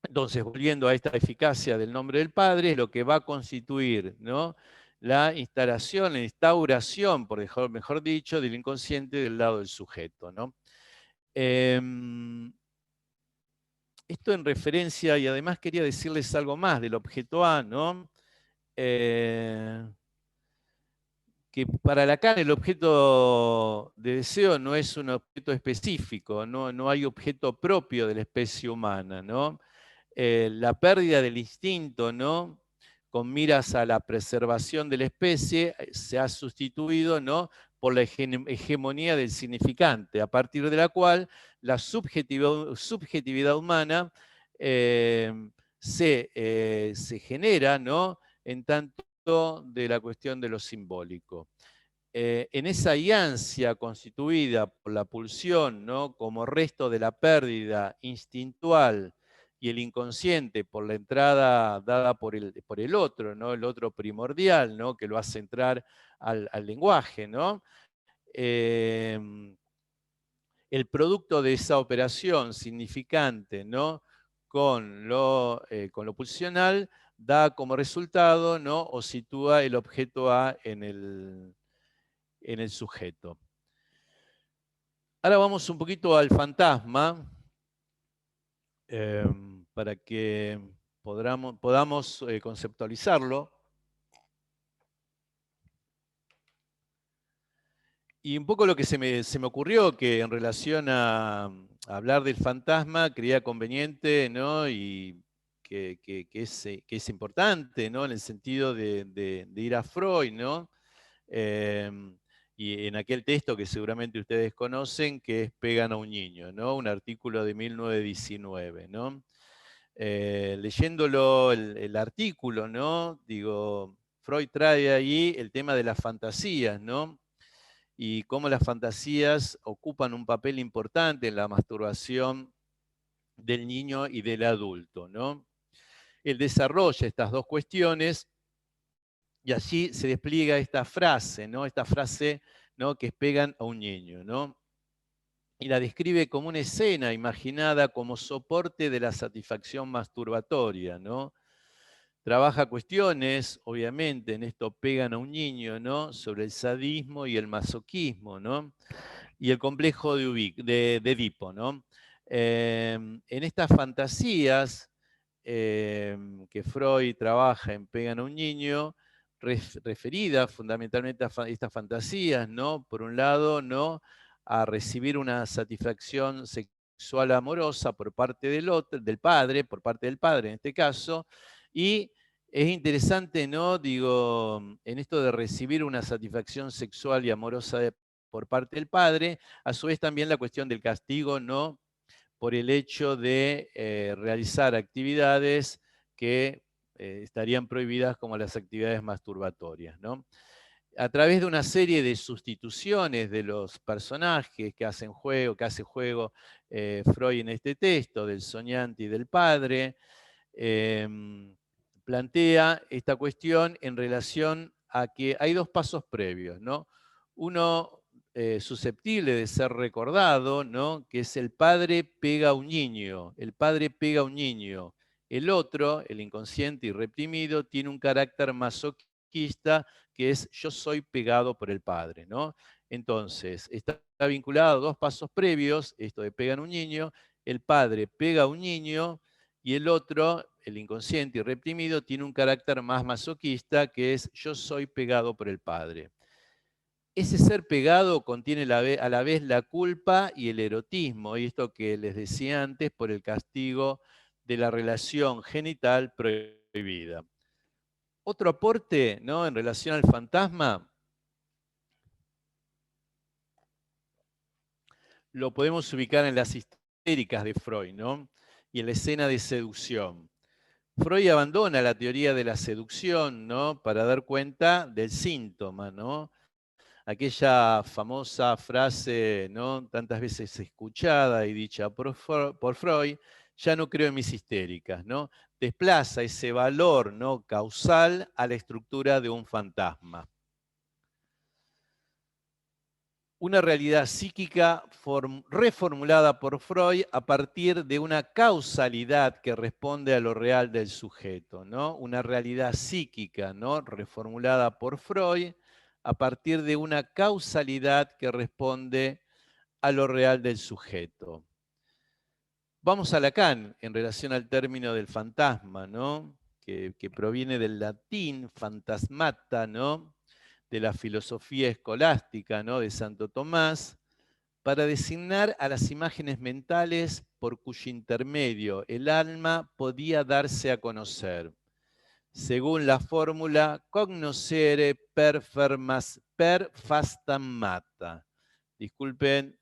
Entonces, volviendo a esta eficacia del nombre del Padre, es lo que va a constituir, ¿no?, la instalación, la instauración, por mejor dicho, del inconsciente del lado del sujeto, ¿no? Esto en referencia, y además quería decirles algo más del objeto A, ¿no? Que para Lacan el objeto de deseo no es un objeto específico, no hay objeto propio de la especie humana, ¿no? La pérdida del instinto, ¿no?, con miras a la preservación de la especie, se ha sustituido, ¿no?, por la hegemonía del significante, a partir de la cual la subjetividad humana se genera, ¿no?, en tanto de la cuestión de lo simbólico. En esa ansia constituida por la pulsión, ¿no?, como resto de la pérdida instintual y el inconsciente por la entrada dada por el otro, ¿no?, el otro primordial, ¿no?, que lo hace entrar al lenguaje, ¿no? El producto de esa operación significante, ¿no?, con lo pulsional, da como resultado, ¿no?, o sitúa el objeto A en el sujeto. Ahora vamos un poquito al fantasma, para que podamos conceptualizarlo. Y un poco lo que se me ocurrió, que en relación a hablar del fantasma, creía conveniente, ¿no?, y que es importante, ¿no?, en el sentido de ir a Freud, ¿no? Y en aquel texto que seguramente ustedes conocen, que es Pegan a un niño, ¿no?, un artículo de 1919, ¿no? Leyéndolo el artículo, ¿no?, digo, Freud trae ahí el tema de las fantasías, ¿no?, y cómo las fantasías ocupan un papel importante en la masturbación del niño y del adulto, ¿no? Él desarrolla estas dos cuestiones y allí se despliega esta frase, ¿no?, esta frase, ¿no?, que es Pegan a un niño, ¿no? Y la describe como una escena imaginada como soporte de la satisfacción masturbatoria, ¿no? Trabaja cuestiones, obviamente, en esto Pegan a un niño, ¿no?, sobre el sadismo y el masoquismo, ¿no?, y el complejo de Edipo, ¿no? En estas fantasías que Freud trabaja en Pegan a un niño, referidas fundamentalmente a estas fantasías, ¿no?, por un lado, ¿no?, a recibir una satisfacción sexual amorosa por parte del padre, por parte del padre en este caso, y es interesante, ¿no?, digo, en esto de recibir una satisfacción sexual y amorosa por parte del padre, a su vez también la cuestión del castigo, ¿no?, por el hecho de realizar actividades que estarían prohibidas como las actividades masturbatorias, ¿no? A través de una serie de sustituciones de los personajes que hace juego Freud en este texto, del soñante y del padre, plantea esta cuestión en relación a que hay dos pasos previos, ¿no? Uno susceptible de ser recordado, ¿no?, que es el padre pega a un niño, el padre pega a un niño. El otro, el inconsciente y reprimido, tiene un carácter masoquista que es yo soy pegado por el padre, ¿no? Entonces, está vinculado a dos pasos previos, esto de pegan a un niño, el padre pega a un niño y el otro, el inconsciente y reprimido, tiene un carácter más masoquista que es yo soy pegado por el padre. Ese ser pegado contiene a la vez la culpa y el erotismo, y esto que les decía antes, por el castigo de la relación genital prohibida. Otro aporte, ¿no?, en relación al fantasma, lo podemos ubicar en las histéricas de Freud, ¿no?, y en la escena de seducción. Freud abandona la teoría de la seducción, ¿no?, para dar cuenta del síntoma, ¿no? Aquella famosa frase, ¿no?, tantas veces escuchada y dicha por Freud: ya no creo en mis histéricas, ¿no? Desplaza ese valor, ¿no?, causal a la estructura de un fantasma. Una realidad psíquica reformulada por Freud a partir de una causalidad que responde a lo real del sujeto, ¿no? Una realidad psíquica, ¿no?, reformulada por Freud a partir de una causalidad que responde a lo real del sujeto. Vamos a Lacan en relación al término del fantasma, ¿no?, que proviene del latín fantasmata, ¿no?, de la filosofía escolástica, ¿no?, de Santo Tomás, para designar a las imágenes mentales por cuyo intermedio el alma podía darse a conocer, según la fórmula cognoscere per fastammata. Disculpen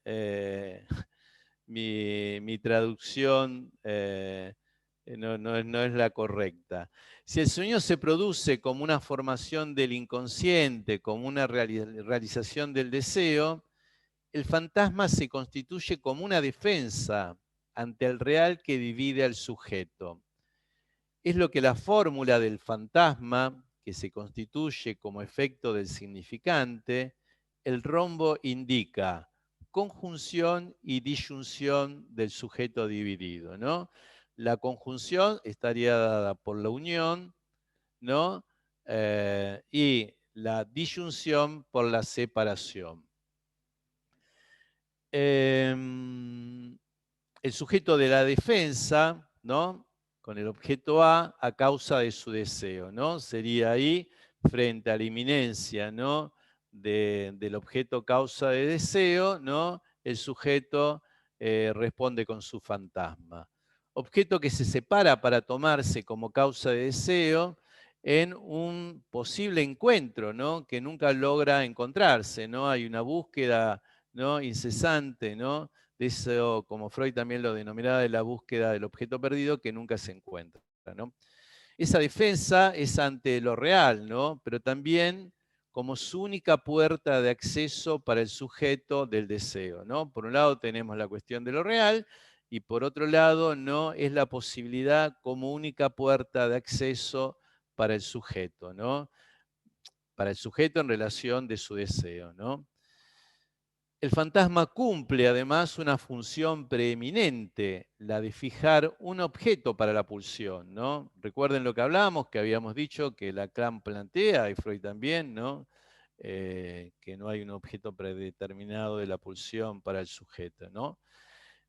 mi traducción no es la correcta. Si el sueño se produce como una formación del inconsciente, como una realización del deseo, el fantasma se constituye como una defensa ante el real que divide al sujeto. Es lo que la fórmula del fantasma, que se constituye como efecto del significante, el rombo indica: conjunción y disyunción del sujeto dividido, ¿no? La conjunción estaría dada por la unión, ¿no?, y la disyunción por la separación. El sujeto de la defensa, ¿no?, con el objeto A causa de su deseo, ¿no? Sería ahí, frente a la inminencia, ¿no?, del objeto causa de deseo, ¿no?, el sujeto responde con su fantasma. Objeto que se separa para tomarse como causa de deseo en un posible encuentro, ¿no?, que nunca logra encontrarse, ¿no? Hay una búsqueda, ¿no?, incesante, ¿no?, de eso, como Freud también lo denominaba, de la búsqueda del objeto perdido que nunca se encuentra, ¿no? Esa defensa es ante lo real, ¿no?, pero también como su única puerta de acceso para el sujeto del deseo, ¿no? Por un lado tenemos la cuestión de lo real y por otro lado, ¿no?, es la posibilidad como única puerta de acceso para el sujeto, ¿no?, para el sujeto en relación de su deseo, ¿no? El fantasma cumple además una función preeminente, la de fijar un objeto para la pulsión, ¿no? Recuerden lo que hablamos, que habíamos dicho que Lacan plantea, y Freud también, ¿no?, que no hay un objeto predeterminado de la pulsión para el sujeto, ¿no?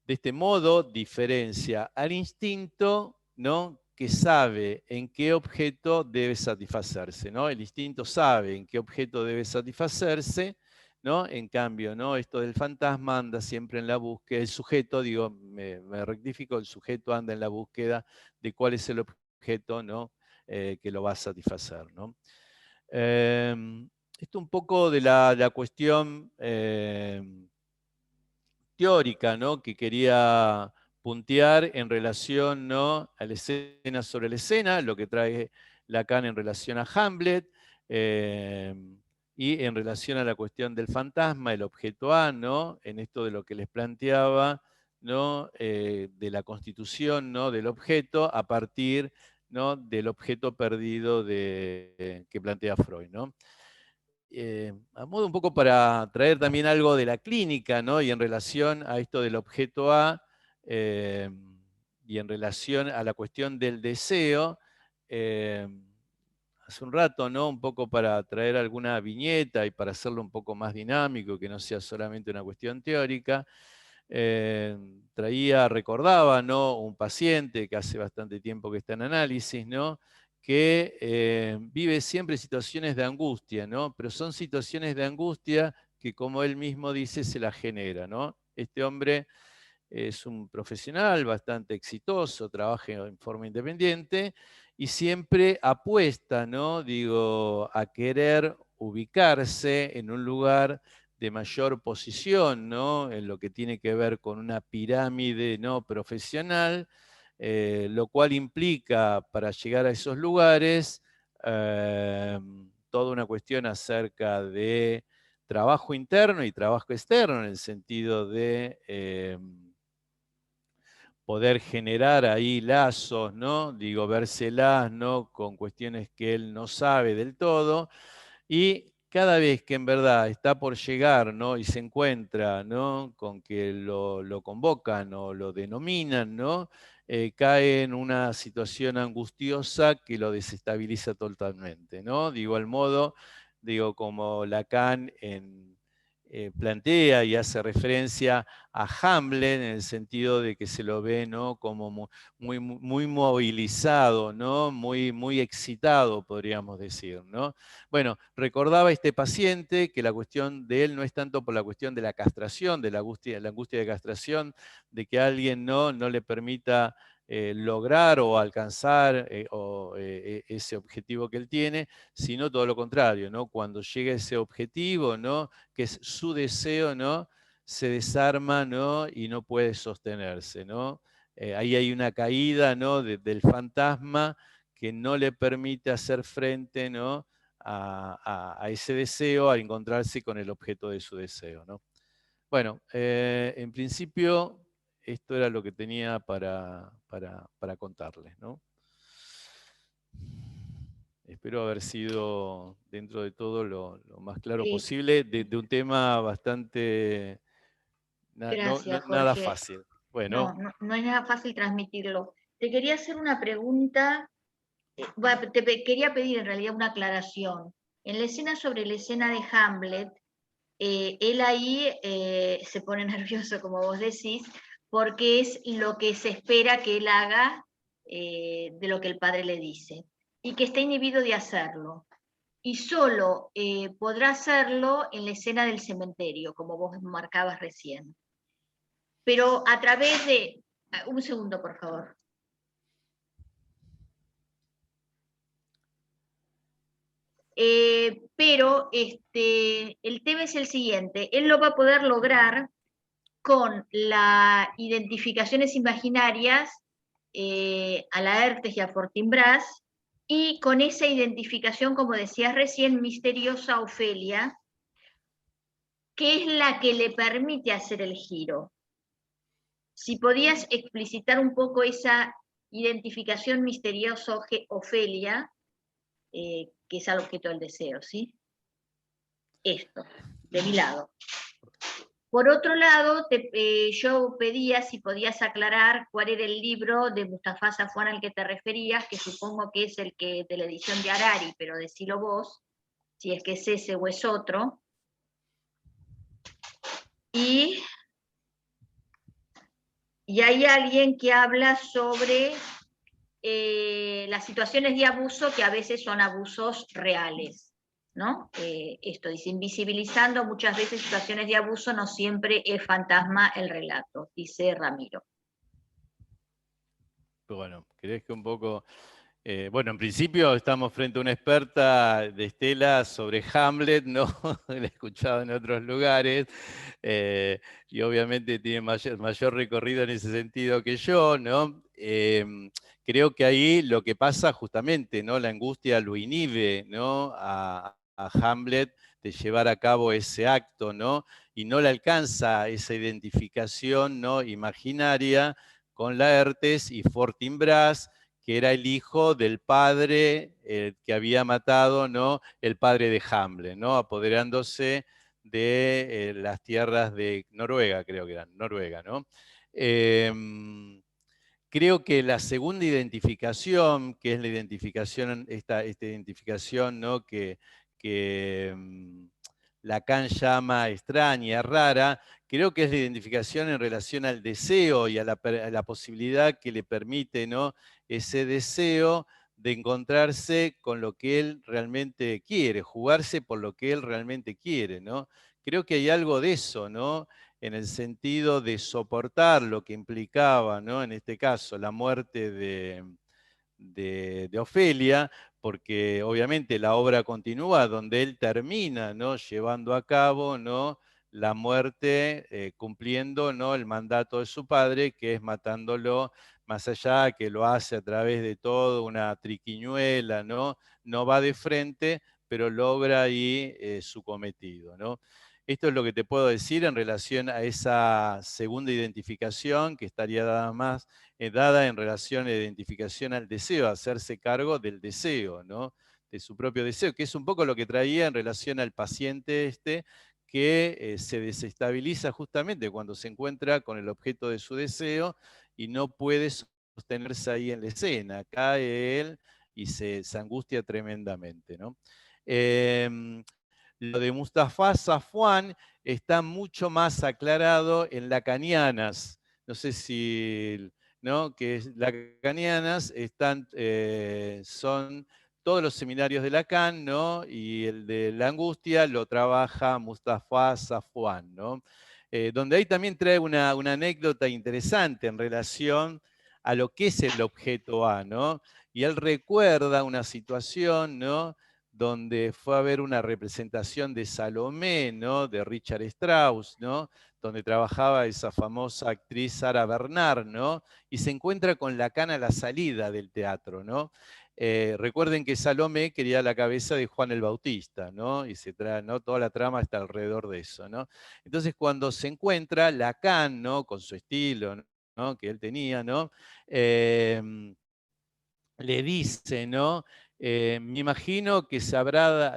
De este modo diferencia al instinto, ¿no?, que sabe en qué objeto debe satisfacerse, ¿no? El instinto sabe en qué objeto debe satisfacerse, ¿no? En cambio, ¿no?, esto del fantasma anda siempre en la búsqueda, el sujeto, digo, me rectifico, el sujeto anda en la búsqueda de cuál es el objeto, ¿no?, que lo va a satisfacer, ¿no? Esto un poco de la cuestión teórica, ¿no?, que quería puntear en relación, ¿no?, a la escena sobre la escena, lo que trae Lacan en relación a Hamlet, y en relación a la cuestión del fantasma, el objeto A, ¿no?, en esto de lo que les planteaba, ¿no?, de la constitución, ¿no?, del objeto a partir, ¿no?, del objeto perdido que plantea Freud, ¿no? A modo un poco para traer también algo de la clínica, ¿no?, y en relación a esto del objeto A, eh, y en relación a la cuestión del deseo, eh, hace un rato, ¿no?, un poco para traer alguna viñeta y para hacerlo un poco más dinámico, que no sea solamente una cuestión teórica, recordaba, ¿no?, un paciente que hace bastante tiempo que está en análisis, ¿no?, que vive siempre situaciones de angustia, ¿no?, pero son situaciones de angustia que, como él mismo dice, se las genera, ¿no? Este hombre es un profesional bastante exitoso, trabaja en forma independiente y siempre apuesta, ¿no? Digo, a querer ubicarse en un lugar de mayor posición, ¿no? En lo que tiene que ver con una pirámide, ¿no? Profesional, lo cual implica para llegar a esos lugares toda una cuestión acerca de trabajo interno y trabajo externo, en el sentido de poder generar ahí lazos, ¿no? Digo, vérselas, ¿no? Con cuestiones que él no sabe del todo. Y cada vez que en verdad está por llegar, ¿no? Y se encuentra, ¿no? Con que lo convocan o lo denominan, ¿no? Cae en una situación angustiosa que lo desestabiliza totalmente, ¿no? De igual modo, digo, como Lacan plantea y hace referencia a Hamlet en el sentido de que se lo ve, ¿no? Como muy movilizado, ¿no? Muy excitado, podríamos decir, ¿no? Bueno, recordaba este paciente que la cuestión de él no es tanto por la cuestión de la castración, de la angustia de castración, de que alguien no le permita lograr o alcanzar ese objetivo que él tiene, sino todo lo contrario, ¿no? Cuando llega ese objetivo, ¿no? Que es su deseo, ¿no? Se desarma, ¿no? Y no puede sostenerse, ¿no? Ahí hay una caída, ¿no? Del fantasma que no le permite hacer frente, ¿no? A ese deseo, a encontrarse con el objeto de su deseo, ¿no? Bueno, en principio esto era lo que tenía para contarles, ¿no? Espero haber sido, dentro de todo, lo más claro Sí, posible de un tema bastante, gracias, nada Jorge. fácil. No, Bueno, no es nada fácil transmitirlo. Te quería hacer una pregunta, quería pedir en realidad una aclaración. En la escena sobre la escena de Hamlet, él ahí se pone nervioso, como vos decís, porque es lo que se espera que él haga de lo que el padre le dice, y que está inhibido de hacerlo. Y solo podrá hacerlo en la escena del cementerio, como vos marcabas recién. Pero a través de... Un segundo, por favor. Pero el tema es el siguiente, él lo va a poder lograr con las identificaciones imaginarias a Laertes y a Fortinbras, y con esa identificación, como decías recién, misteriosa Ofelia, que es la que le permite hacer el giro. Si podías explicitar un poco esa identificación misteriosa Ofelia, que es al objeto del deseo, ¿sí? Esto, de mi lado. Por otro lado, yo pedía si podías aclarar cuál era el libro de Mustafa Safwan al que te referías, que supongo que es el que de la edición de Harari, pero decilo vos, si es que es ese o es otro. Y hay alguien que habla sobre las situaciones de abuso que a veces son abusos reales, ¿no? Esto dice, invisibilizando muchas veces situaciones de abuso, no siempre es fantasma el relato, dice Ramiro. bueno, ¿querés que un poco... bueno, en principio estamos frente a una experta de Estela sobre Hamlet, ¿no? La he escuchado en otros lugares, y obviamente tiene mayor recorrido en ese sentido que yo, ¿no? Creo que ahí lo que pasa justamente, ¿no? La angustia lo inhibe, ¿no? A Hamlet de llevar a cabo ese acto, ¿no? Y no le alcanza esa identificación, ¿no? Imaginaria con Laertes y Fortinbras, que era el hijo del padre que había matado, ¿no? El padre de Hamlet, ¿no? Apoderándose de las tierras de Noruega, creo que eran, Noruega, ¿no? Creo que la segunda identificación, que es la identificación, esta identificación, ¿no? que Lacan llama extraña, rara, creo que es la identificación en relación al deseo y a la posibilidad que le permite, ¿no? Ese deseo de encontrarse con lo que él realmente quiere, jugarse por lo que él realmente quiere, ¿no? Creo que hay algo de eso, ¿no? En el sentido de soportar lo que implicaba, ¿no? En este caso, la muerte de Ofelia, porque obviamente la obra continúa donde él termina, ¿no?, llevando a cabo, ¿no?, la muerte, cumpliendo, ¿no?, el mandato de su padre, que es matándolo, más allá que lo hace a través de toda una triquiñuela, ¿no? No va de frente, pero logra ahí su cometido, ¿no? Esto es lo que te puedo decir en relación a esa segunda identificación, que estaría dada en relación a la identificación al deseo, a hacerse cargo del deseo, ¿no?, de su propio deseo, que es un poco lo que traía en relación al paciente este, que se desestabiliza justamente cuando se encuentra con el objeto de su deseo y no puede sostenerse ahí en la escena. Cae él y se angustia tremendamente, ¿no? Lo de Mustafa Safwan está mucho más aclarado en Lacanianas. No sé si, ¿no?, que Lacanianas son todos los seminarios de Lacan, ¿no?, y el de la angustia lo trabaja Mustafa Safwan, ¿no? Donde ahí también trae una anécdota interesante en relación a lo que es el objeto A, ¿no? Y él recuerda una situación, ¿no?, donde fue a ver una representación de Salomé, ¿no?, de Richard Strauss, ¿no?, donde trabajaba esa famosa actriz Sara Bernard, ¿no?, y se encuentra con Lacan a la salida del teatro, ¿no? Recuerden que Salomé quería la cabeza de Juan el Bautista, ¿no?, y ¿no?, toda la trama está alrededor de eso, ¿no? Entonces, cuando se encuentra Lacan, ¿no?, con su estilo, ¿no?, que él tenía, ¿no?, le dice, ¿no? Me imagino que se habrá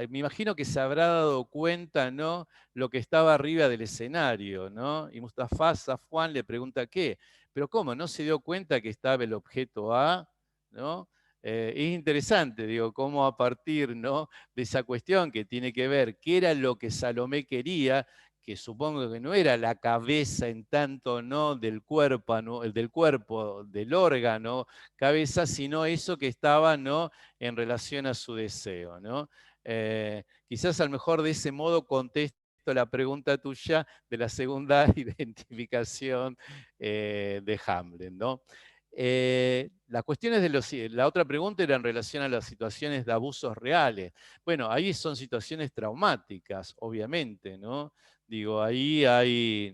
dado cuenta, ¿no?, lo que estaba arriba del escenario, ¿no? Y Mustafa Safwan le pregunta, ¿qué? Pero ¿cómo? ¿No se dio cuenta que estaba el objeto A? ¿No? Es interesante, digo, cómo a partir, ¿no?, de esa cuestión que tiene que ver qué era lo que Salomé quería, que supongo que no era la cabeza en tanto, ¿no?, del cuerpo, ¿no?, del cuerpo, del órgano, cabeza, sino eso que estaba, ¿no?, en relación a su deseo, ¿no? Quizás a lo mejor de ese modo contesto la pregunta tuya de la segunda identificación de Hamlet, ¿no? Las cuestiones la otra pregunta era en relación a las situaciones de abusos reales. Bueno, ahí son situaciones traumáticas, obviamente, ¿no? Digo, ahí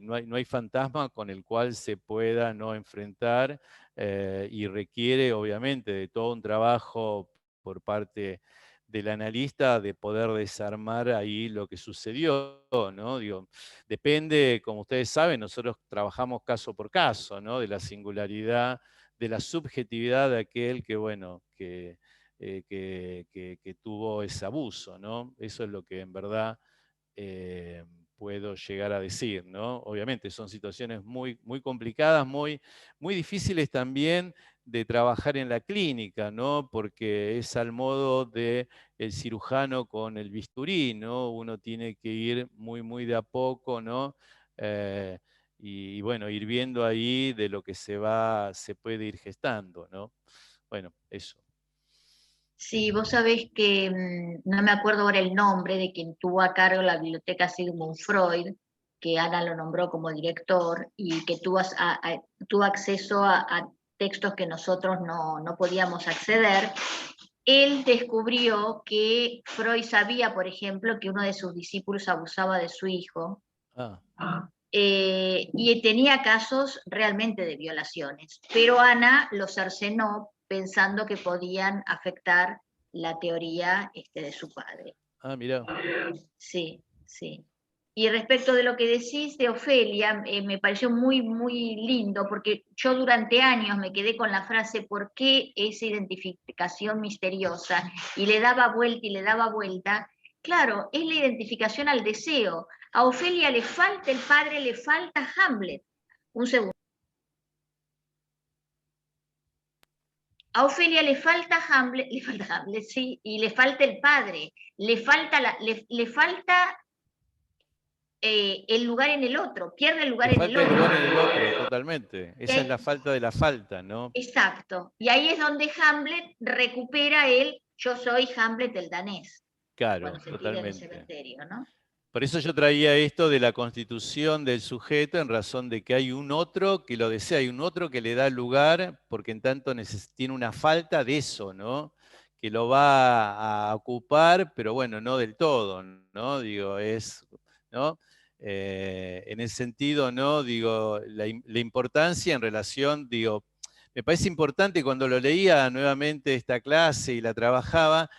no hay fantasma con el cual se pueda no enfrentar, y requiere obviamente de todo un trabajo por parte del analista de poder desarmar ahí lo que sucedió, ¿no? Digo, depende, como ustedes saben, nosotros trabajamos caso por caso, ¿no?, de la singularidad, de la subjetividad de aquel que, bueno, que tuvo ese abuso, ¿no? Eso es lo que en verdad eh, puedo llegar a decir, ¿no? Obviamente son situaciones muy, muy complicadas, muy difíciles también de trabajar en la clínica, ¿no? Porque es al modo de el cirujano con el bisturí, ¿no? Uno tiene que ir muy, muy de a poco, ¿no? Eh, y bueno, ir viendo ahí de lo que se puede ir gestando, ¿no? Bueno, eso. Sí, vos sabés que no me acuerdo ahora el nombre de quien tuvo a cargo la biblioteca Sigmund Freud, que Ana lo nombró como director y que tuvo acceso a textos que nosotros no podíamos acceder. Él descubrió que Freud sabía, por ejemplo, que uno de sus discípulos abusaba de su hijo. Ah, Y tenía casos realmente de violaciones, pero Ana los cercenó pensando que podían afectar la teoría de su padre. mira. Sí, sí. Y respecto de lo que decís de Ofelia, me pareció muy, muy lindo, porque yo durante años me quedé con la frase ¿por qué esa identificación misteriosa? Y le daba vuelta y le daba vuelta. Claro, es la identificación al deseo. A Ofelia le falta el padre, le falta Hamlet. Un segundo. A Ofelia le falta Hamlet, sí, y le falta el padre, le falta el lugar en el otro, pierde el Le lugar en el falta el lugar en el otro, otro. totalmente. Y Esa es ahí, la falta de la falta, ¿no? exacto. Y ahí es donde Hamlet recupera yo soy Hamlet el danés, cuando Claro, se tira en el totalmente. cementerio, ¿no? Por eso yo traía esto de la constitución del sujeto en razón de que hay un otro que lo desea, hay un otro que le da lugar, porque en tanto tiene una falta de eso, ¿no? Que lo va a ocupar, pero bueno, no del todo, ¿no? Digo, ¿no? En ese sentido, ¿no? Digo, la importancia en relación, digo, me parece importante cuando lo leía nuevamente esta clase y la trabajaba,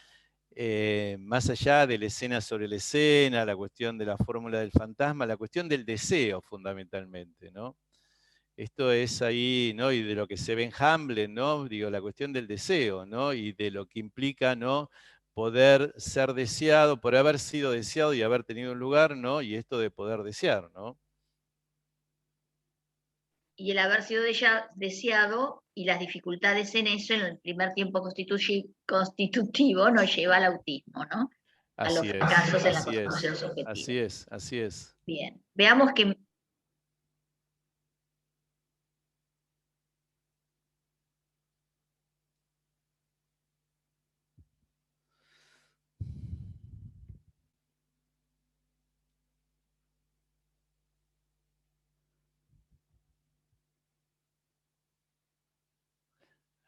más allá de la escena sobre la escena, la cuestión de la fórmula del fantasma, la cuestión del deseo fundamentalmente, ¿no? Esto es ahí, ¿no? Y de lo que se ve en Hamlet, ¿no? Digo, la cuestión del deseo, ¿no? Y de lo que implica, ¿no? Poder ser deseado, por haber sido deseado y haber tenido un lugar, ¿no? Y esto de poder desear, ¿no? Y el haber sido deseado y las dificultades en eso, en el primer tiempo constitutivo, nos lleva al autismo, ¿no? A los Así es, fracasos en la así es, consecución subjetiva. así es, así es. Bien, veamos que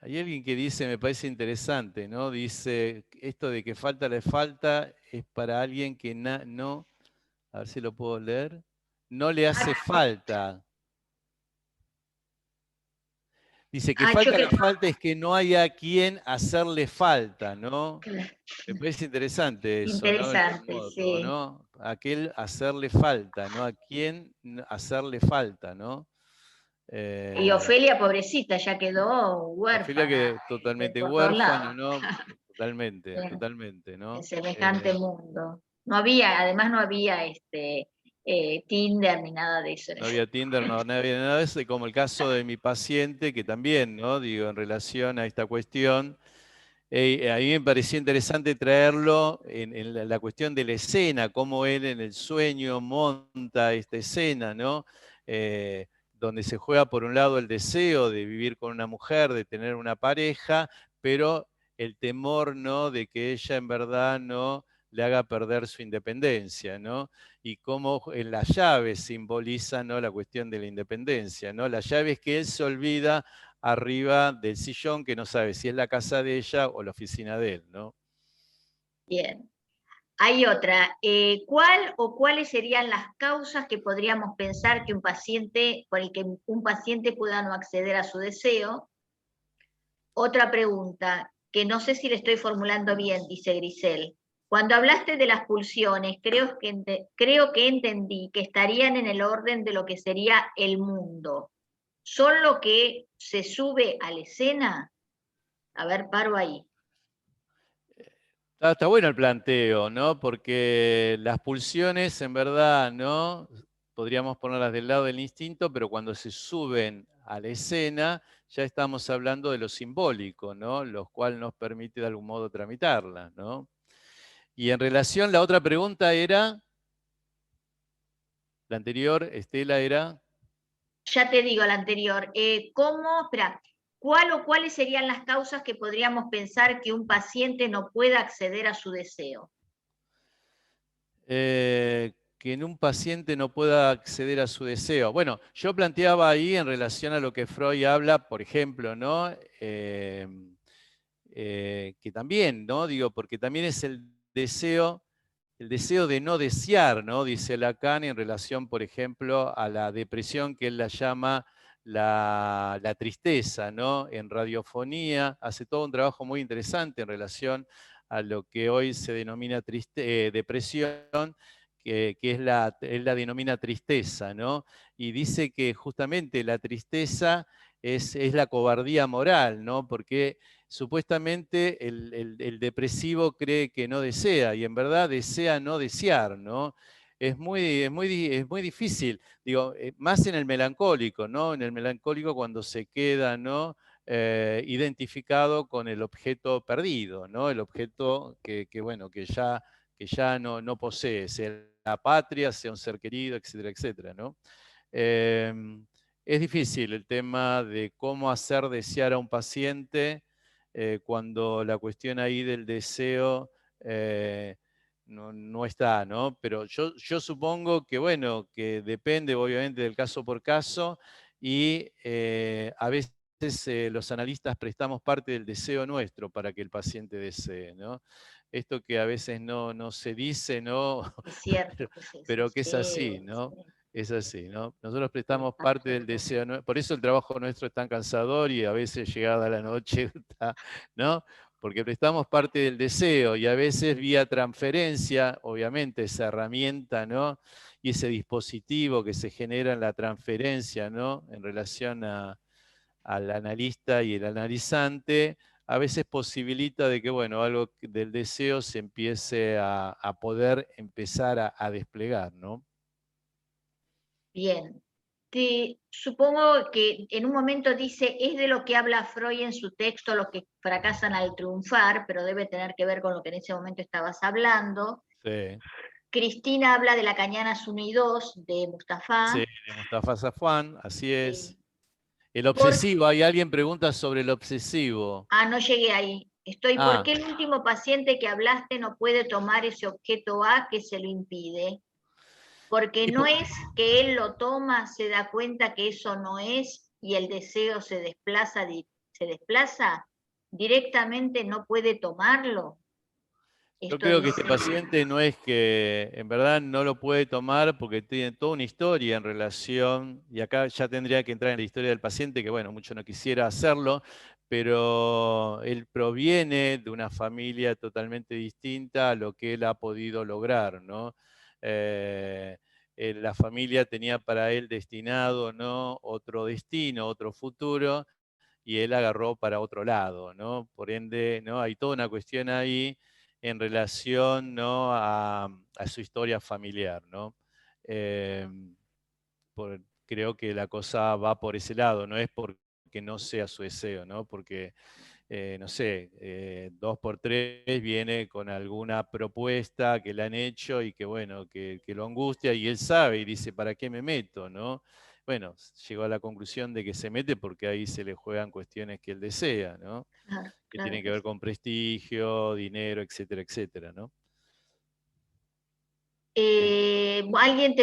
Hay alguien que dice, me parece interesante, ¿no? Dice, esto de que falta le falta es para alguien que no, a ver si lo puedo leer, no le hace falta. Dice que yo falta que le falta es que no haya a quien hacerle falta, ¿no? Me parece interesante eso, ¿no? El interesante, modo, sí. ¿no? A aquel hacerle falta, ¿no? A quién hacerle falta, ¿no? Y Eh, Ofelia, pobrecita, ya quedó Ofelia huérfana que totalmente por todos huérfano, lados. ¿no? Totalmente, en, totalmente, en ¿no? semejante mundo. No había, además no había Tinder ni nada de eso. No había Tinder, no había nada de eso, y como el caso de mi paciente, que también, ¿no? Digo, en relación a esta cuestión, a mí me pareció interesante traerlo en la cuestión de la escena, cómo él en el sueño monta esta escena, ¿no? Donde se juega por un lado el deseo de vivir con una mujer, de tener una pareja, pero el temor, ¿no? De que ella en verdad no le haga perder su independencia, ¿no? Y cómo en las llaves simboliza, ¿no? La cuestión de la independencia, ¿no? Las llaves que él se olvida arriba del sillón que no sabe si es la casa de ella o la oficina de él, ¿no? Bien. Hay otra. ¿Cuál o cuáles serían las causas que podríamos pensar que un paciente, por el que un paciente pueda no acceder a su deseo? Otra pregunta, que no sé si le estoy formulando bien, dice Grisel. Cuando hablaste de las pulsiones, creo que entendí que estarían en el orden de lo que sería el mundo. ¿Son lo que se sube a la escena? A ver, paro ahí. Está bueno el planteo, ¿no? Porque las pulsiones, en verdad, ¿no? Podríamos ponerlas del lado del instinto, pero cuando se suben a la escena, ya estamos hablando de lo simbólico, ¿no? Lo cual nos permite de algún modo tramitarlas, ¿no? Y en relación, la otra pregunta era, la anterior, Estela, era... Ya te digo la anterior. Espera, ¿cuál o cuáles serían las causas que podríamos pensar que un paciente no pueda acceder a su deseo? Que en un paciente no pueda acceder a su deseo. Bueno, yo planteaba ahí en relación a lo que Freud habla, por ejemplo, ¿no? Que también, ¿no? Digo, porque también es el deseo de no desear, ¿no? Dice Lacan en relación, por ejemplo, a la depresión que él la llama la tristeza, ¿no? En radiofonía hace todo un trabajo muy interesante en relación a lo que hoy se denomina depresión, que es él la denomina tristeza, ¿no? Y dice que justamente la tristeza es la cobardía moral, ¿no? Porque supuestamente el depresivo cree que no desea y en verdad desea no desear, ¿no? Es muy difícil, digo, más en el melancólico, ¿no? En el melancólico cuando se queda, ¿no? Identificado con el objeto perdido, ¿no? El objeto bueno, que ya no posee, sea la patria, sea un ser querido, etcétera, etcétera, ¿no? Es difícil el tema de cómo hacer desear a un paciente cuando la cuestión ahí del deseo no está, ¿no? Pero yo supongo que, bueno, que depende obviamente del caso por caso y a veces los analistas prestamos parte del deseo nuestro para que el paciente desee, ¿no? Esto que a veces no se dice, ¿no? Es cierto que es eso, Pero que es así, sí, ¿no? sí, Es así, ¿no? Nosotros sí, prestamos parte del absolutamente. deseo, por eso el trabajo nuestro es tan cansador y a veces llegada la noche, ¿no? Porque prestamos parte del deseo y a veces vía transferencia, obviamente esa herramienta, ¿no? Y ese dispositivo que se genera en la transferencia, ¿no? En relación al analista y el analizante, a veces posibilita de que, bueno, algo del deseo se empiece a poder empezar a desplegar, ¿no? Bien. Supongo que en un momento dice, es de lo que habla Freud en su texto, los que fracasan al triunfar, pero debe tener que ver con lo que en ese momento estabas hablando. Sí. Cristina habla de la Cañanas 1 y 2 de Sí, Mustafa. de Mustafa Safwan, así es. Sí. El Por, obsesivo, hay alguien pregunta sobre el obsesivo. no llegué ahí. ¿Por Ah, qué el último paciente que hablaste no puede tomar ese objeto A que se lo impide? Porque y no es que él lo toma, se da cuenta que eso no es y el deseo se desplaza, directamente no puede tomarlo. yo Esto creo que dice, este paciente no es que en verdad no lo puede tomar porque tiene toda una historia en relación, y acá ya tendría que entrar en la historia del paciente, que bueno, mucho no quisiera hacerlo, pero él proviene de una familia totalmente distinta a lo que él ha podido lograr, ¿no? Eh, la familia tenía para él destinado, ¿no? Otro destino, otro futuro, y él agarró para otro lado, ¿no? Por ende, ¿no? Hay toda una cuestión ahí en relación, ¿no? a su historia familiar, ¿no? Eh, creo que la cosa va por ese lado, no es porque no sea su deseo, ¿no? Porque, no sé, 2x3 viene con alguna propuesta que le han hecho y que, bueno, que lo angustia y él sabe y dice, ¿para qué me meto, no? Bueno, llegó a la conclusión de que se mete porque ahí se le juegan cuestiones que él desea, ¿no? claro, Que claro tienen que que ver sí. con prestigio, dinero, etcétera, etcétera, ¿no? Alguien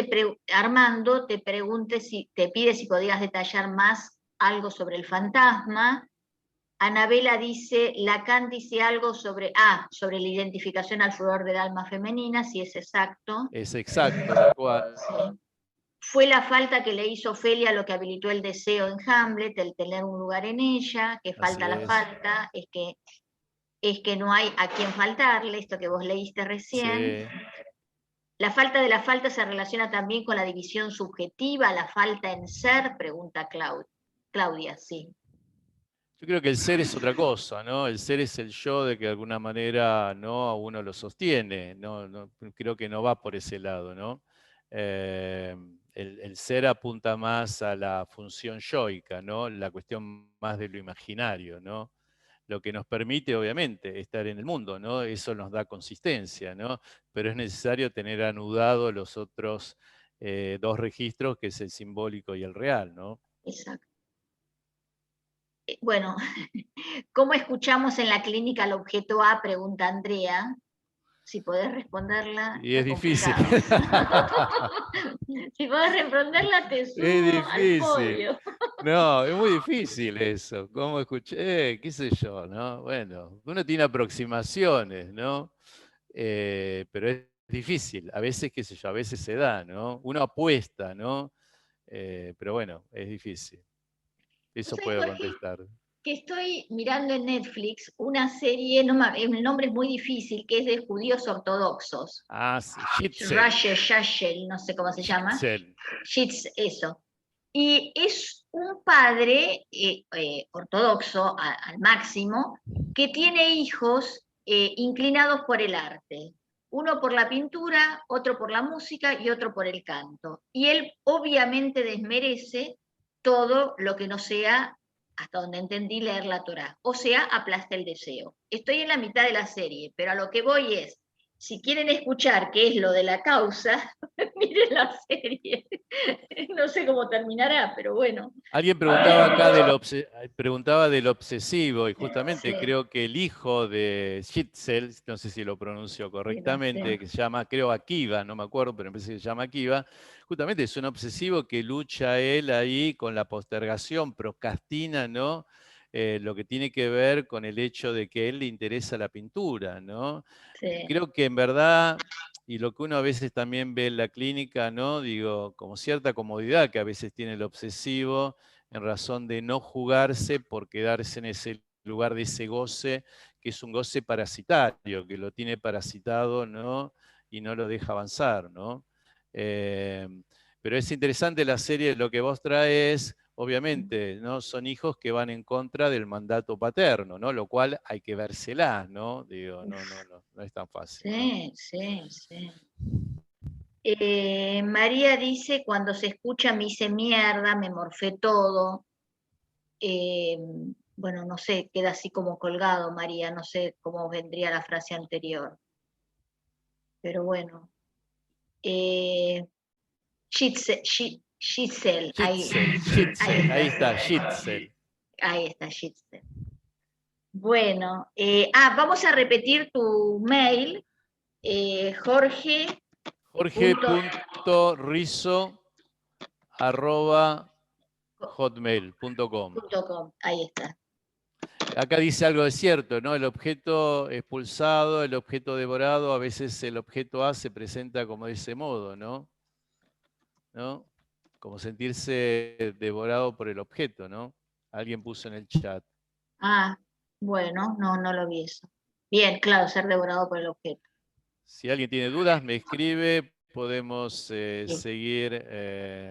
Armando te pide si podías detallar más algo sobre el fantasma. Anabela dice, Lacan dice algo sobre la identificación al furor del alma femenina, si es exacto. Es exacto, tal cual. Sí. Fue la falta que le hizo Ofelia lo que habilitó el deseo en Hamlet, el tener un lugar en ella, que Así falta la es. falta, es que no hay a quien faltarle, esto que vos leíste recién. Sí. La falta de la falta se relaciona también con la división subjetiva, la falta en ser, pregunta Claudia, sí. Yo creo que el ser es otra cosa, ¿no? El ser es el yo de que de alguna manera no a uno lo sostiene, no, creo que no va por ese lado, ¿no? Eh, el ser apunta más a la función yoica, ¿no? La cuestión más de lo imaginario, ¿no? Lo que nos permite, obviamente, estar en el mundo, ¿no? Eso nos da consistencia, ¿no? Pero es necesario tener anudado los otros dos registros, que es el simbólico y el real, ¿no? Exacto. Bueno, ¿cómo escuchamos en la clínica el objeto A? Pregunta Andrea. Si podés responderla, Y es está difícil. complicado. Si podés responderla, te Es subo al difícil. podio. No, es muy difícil eso. ¿Cómo escuché? ¿Qué sé yo, no? Bueno, uno tiene aproximaciones, ¿no? Pero es difícil. A veces, qué sé yo, a veces se da, ¿no? Uno apuesta, ¿no? Pero bueno, es difícil. ¿Vos Eso sabés, puedo Jorge, contestar. que estoy mirando en Netflix una serie, el nombre es muy difícil, que es de judíos ortodoxos? Ah, sí, Shitzel. Rashe, Shashel, no sé cómo se llama. Shitzel. Shitz, eso. Y es un padre ortodoxo al máximo que tiene hijos inclinados por el arte. Uno por la pintura, otro por la música y otro por el canto. Y él obviamente desmerece todo lo que no sea, hasta donde entendí, leer la Torá. O sea, aplasta el deseo. Estoy en la mitad de la serie, pero a lo que voy es, si quieren escuchar qué es lo de la causa, miren la serie. No sé cómo terminará, pero bueno. Alguien preguntaba acá preguntaba del obsesivo, y justamente Sí, creo que el hijo de Shitzel, no sé si lo pronuncio correctamente, sí, que se llama, creo, Akiva, no me acuerdo, pero me parece que se llama Akiva, justamente es un obsesivo que lucha él ahí con la postergación, procrastina, ¿no? Lo que tiene que ver con el hecho de que a él le interesa la pintura, ¿no? sí, Creo que en verdad, y lo que uno a veces también ve en la clínica, ¿no? Digo, como cierta comodidad que a veces tiene el obsesivo en razón de no jugarse por quedarse en ese lugar de ese goce, que es un goce parasitario, que lo tiene parasitado, ¿no? Y no lo deja avanzar, ¿no? Eh, pero es interesante la serie, lo que vos traes, obviamente, ¿no? Son hijos que van en contra del mandato paterno, ¿no? Lo cual hay que vérselas, ¿no? Digo, no es tan fácil, ¿no? sí, sí, sí. María dice, cuando se escucha me hice mierda, me morfé todo. Eh, bueno, no sé, queda así como colgado, María, no sé cómo vendría la frase anterior. Pero bueno. Shitzel, Shitzel, ahí está, Shitzel. ahí está, Shitzel. Bueno, vamos a repetir tu mail, Jorge. Jorge.rizo@hotmail.com. Ahí está. Acá dice algo de cierto, ¿no? El objeto expulsado, el objeto devorado, a veces el objeto A se presenta como de ese modo, ¿no? ¿No? Como sentirse devorado por el objeto, ¿no? Alguien puso en el chat. Ah, bueno, no lo vi eso. Bien, claro, ser devorado por el objeto. Si alguien tiene dudas, me escribe, podemos Sí, seguir la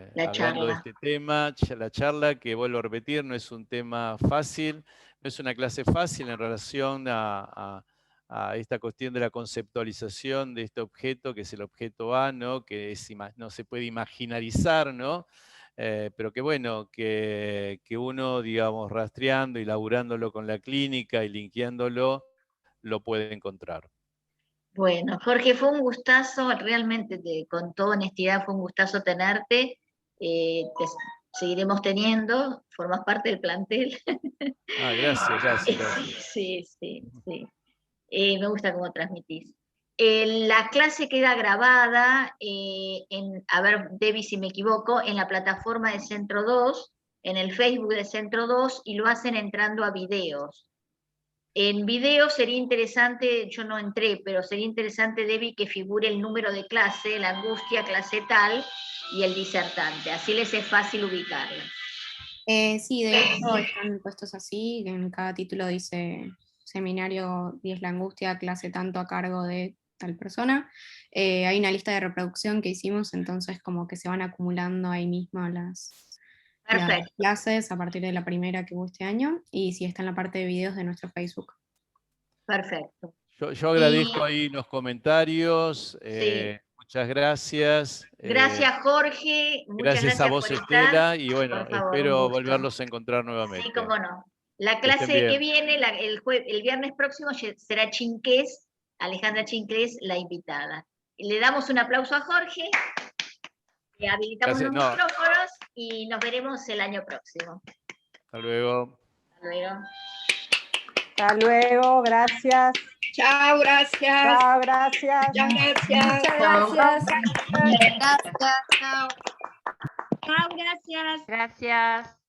hablando de charla. este tema. La charla, que vuelvo a repetir, no es un tema fácil, no es una clase fácil en relación a esta cuestión de la conceptualización de este objeto, que es el objeto A, ¿no? Que no se puede imaginarizar, ¿no? Pero que bueno, que uno, digamos, rastreando y laburándolo con la clínica y linkeándolo, lo puede encontrar. Bueno, Jorge, fue un gustazo, realmente, con toda honestidad, fue un gustazo tenerte. Te seguiremos teniendo, formas parte del plantel. Ah, gracias, gracias, gracias. Sí, sí, sí. Me gusta cómo transmitís. La clase queda grabada, a ver, Debbie, si me equivoco, en la plataforma de Centro 2, en el Facebook de Centro 2, y lo hacen entrando a videos. En video sería interesante, yo no entré, pero sería interesante, Debbie, que figure el número de clase, la angustia, clase tal, y el disertante. Así les es fácil ubicarla. Sí, de hecho están puestos así, en cada título dice seminario 10 la angustia, clase tanto a cargo de tal persona. Hay una lista de reproducción que hicimos, entonces como que se van acumulando ahí mismo las Perfecto, clases a partir de la primera que hubo este año, y sí está en la parte de videos de nuestro Facebook. perfecto. Yo Y agradezco ahí los comentarios, sí, muchas gracias. gracias Jorge, muchas Gracias a gracias vos, por estar. Estela, y bueno, Por favor, un espero gusto. volverlos a encontrar Sí, nuevamente. cómo no. La Que estén clase que bien. viene, el viernes próximo, será Chinqués, Alejandra Chinqués, la invitada. Le damos un aplauso a Jorge, le habilitamos Gracias. los No, micrófonos y nos veremos el año próximo. hasta luego. Hasta luego. Hasta luego, gracias. Chao, gracias. Chao, gracias. Muchas gracias. Muchas gracias. Gracias. Chao. Chao, gracias. Gracias.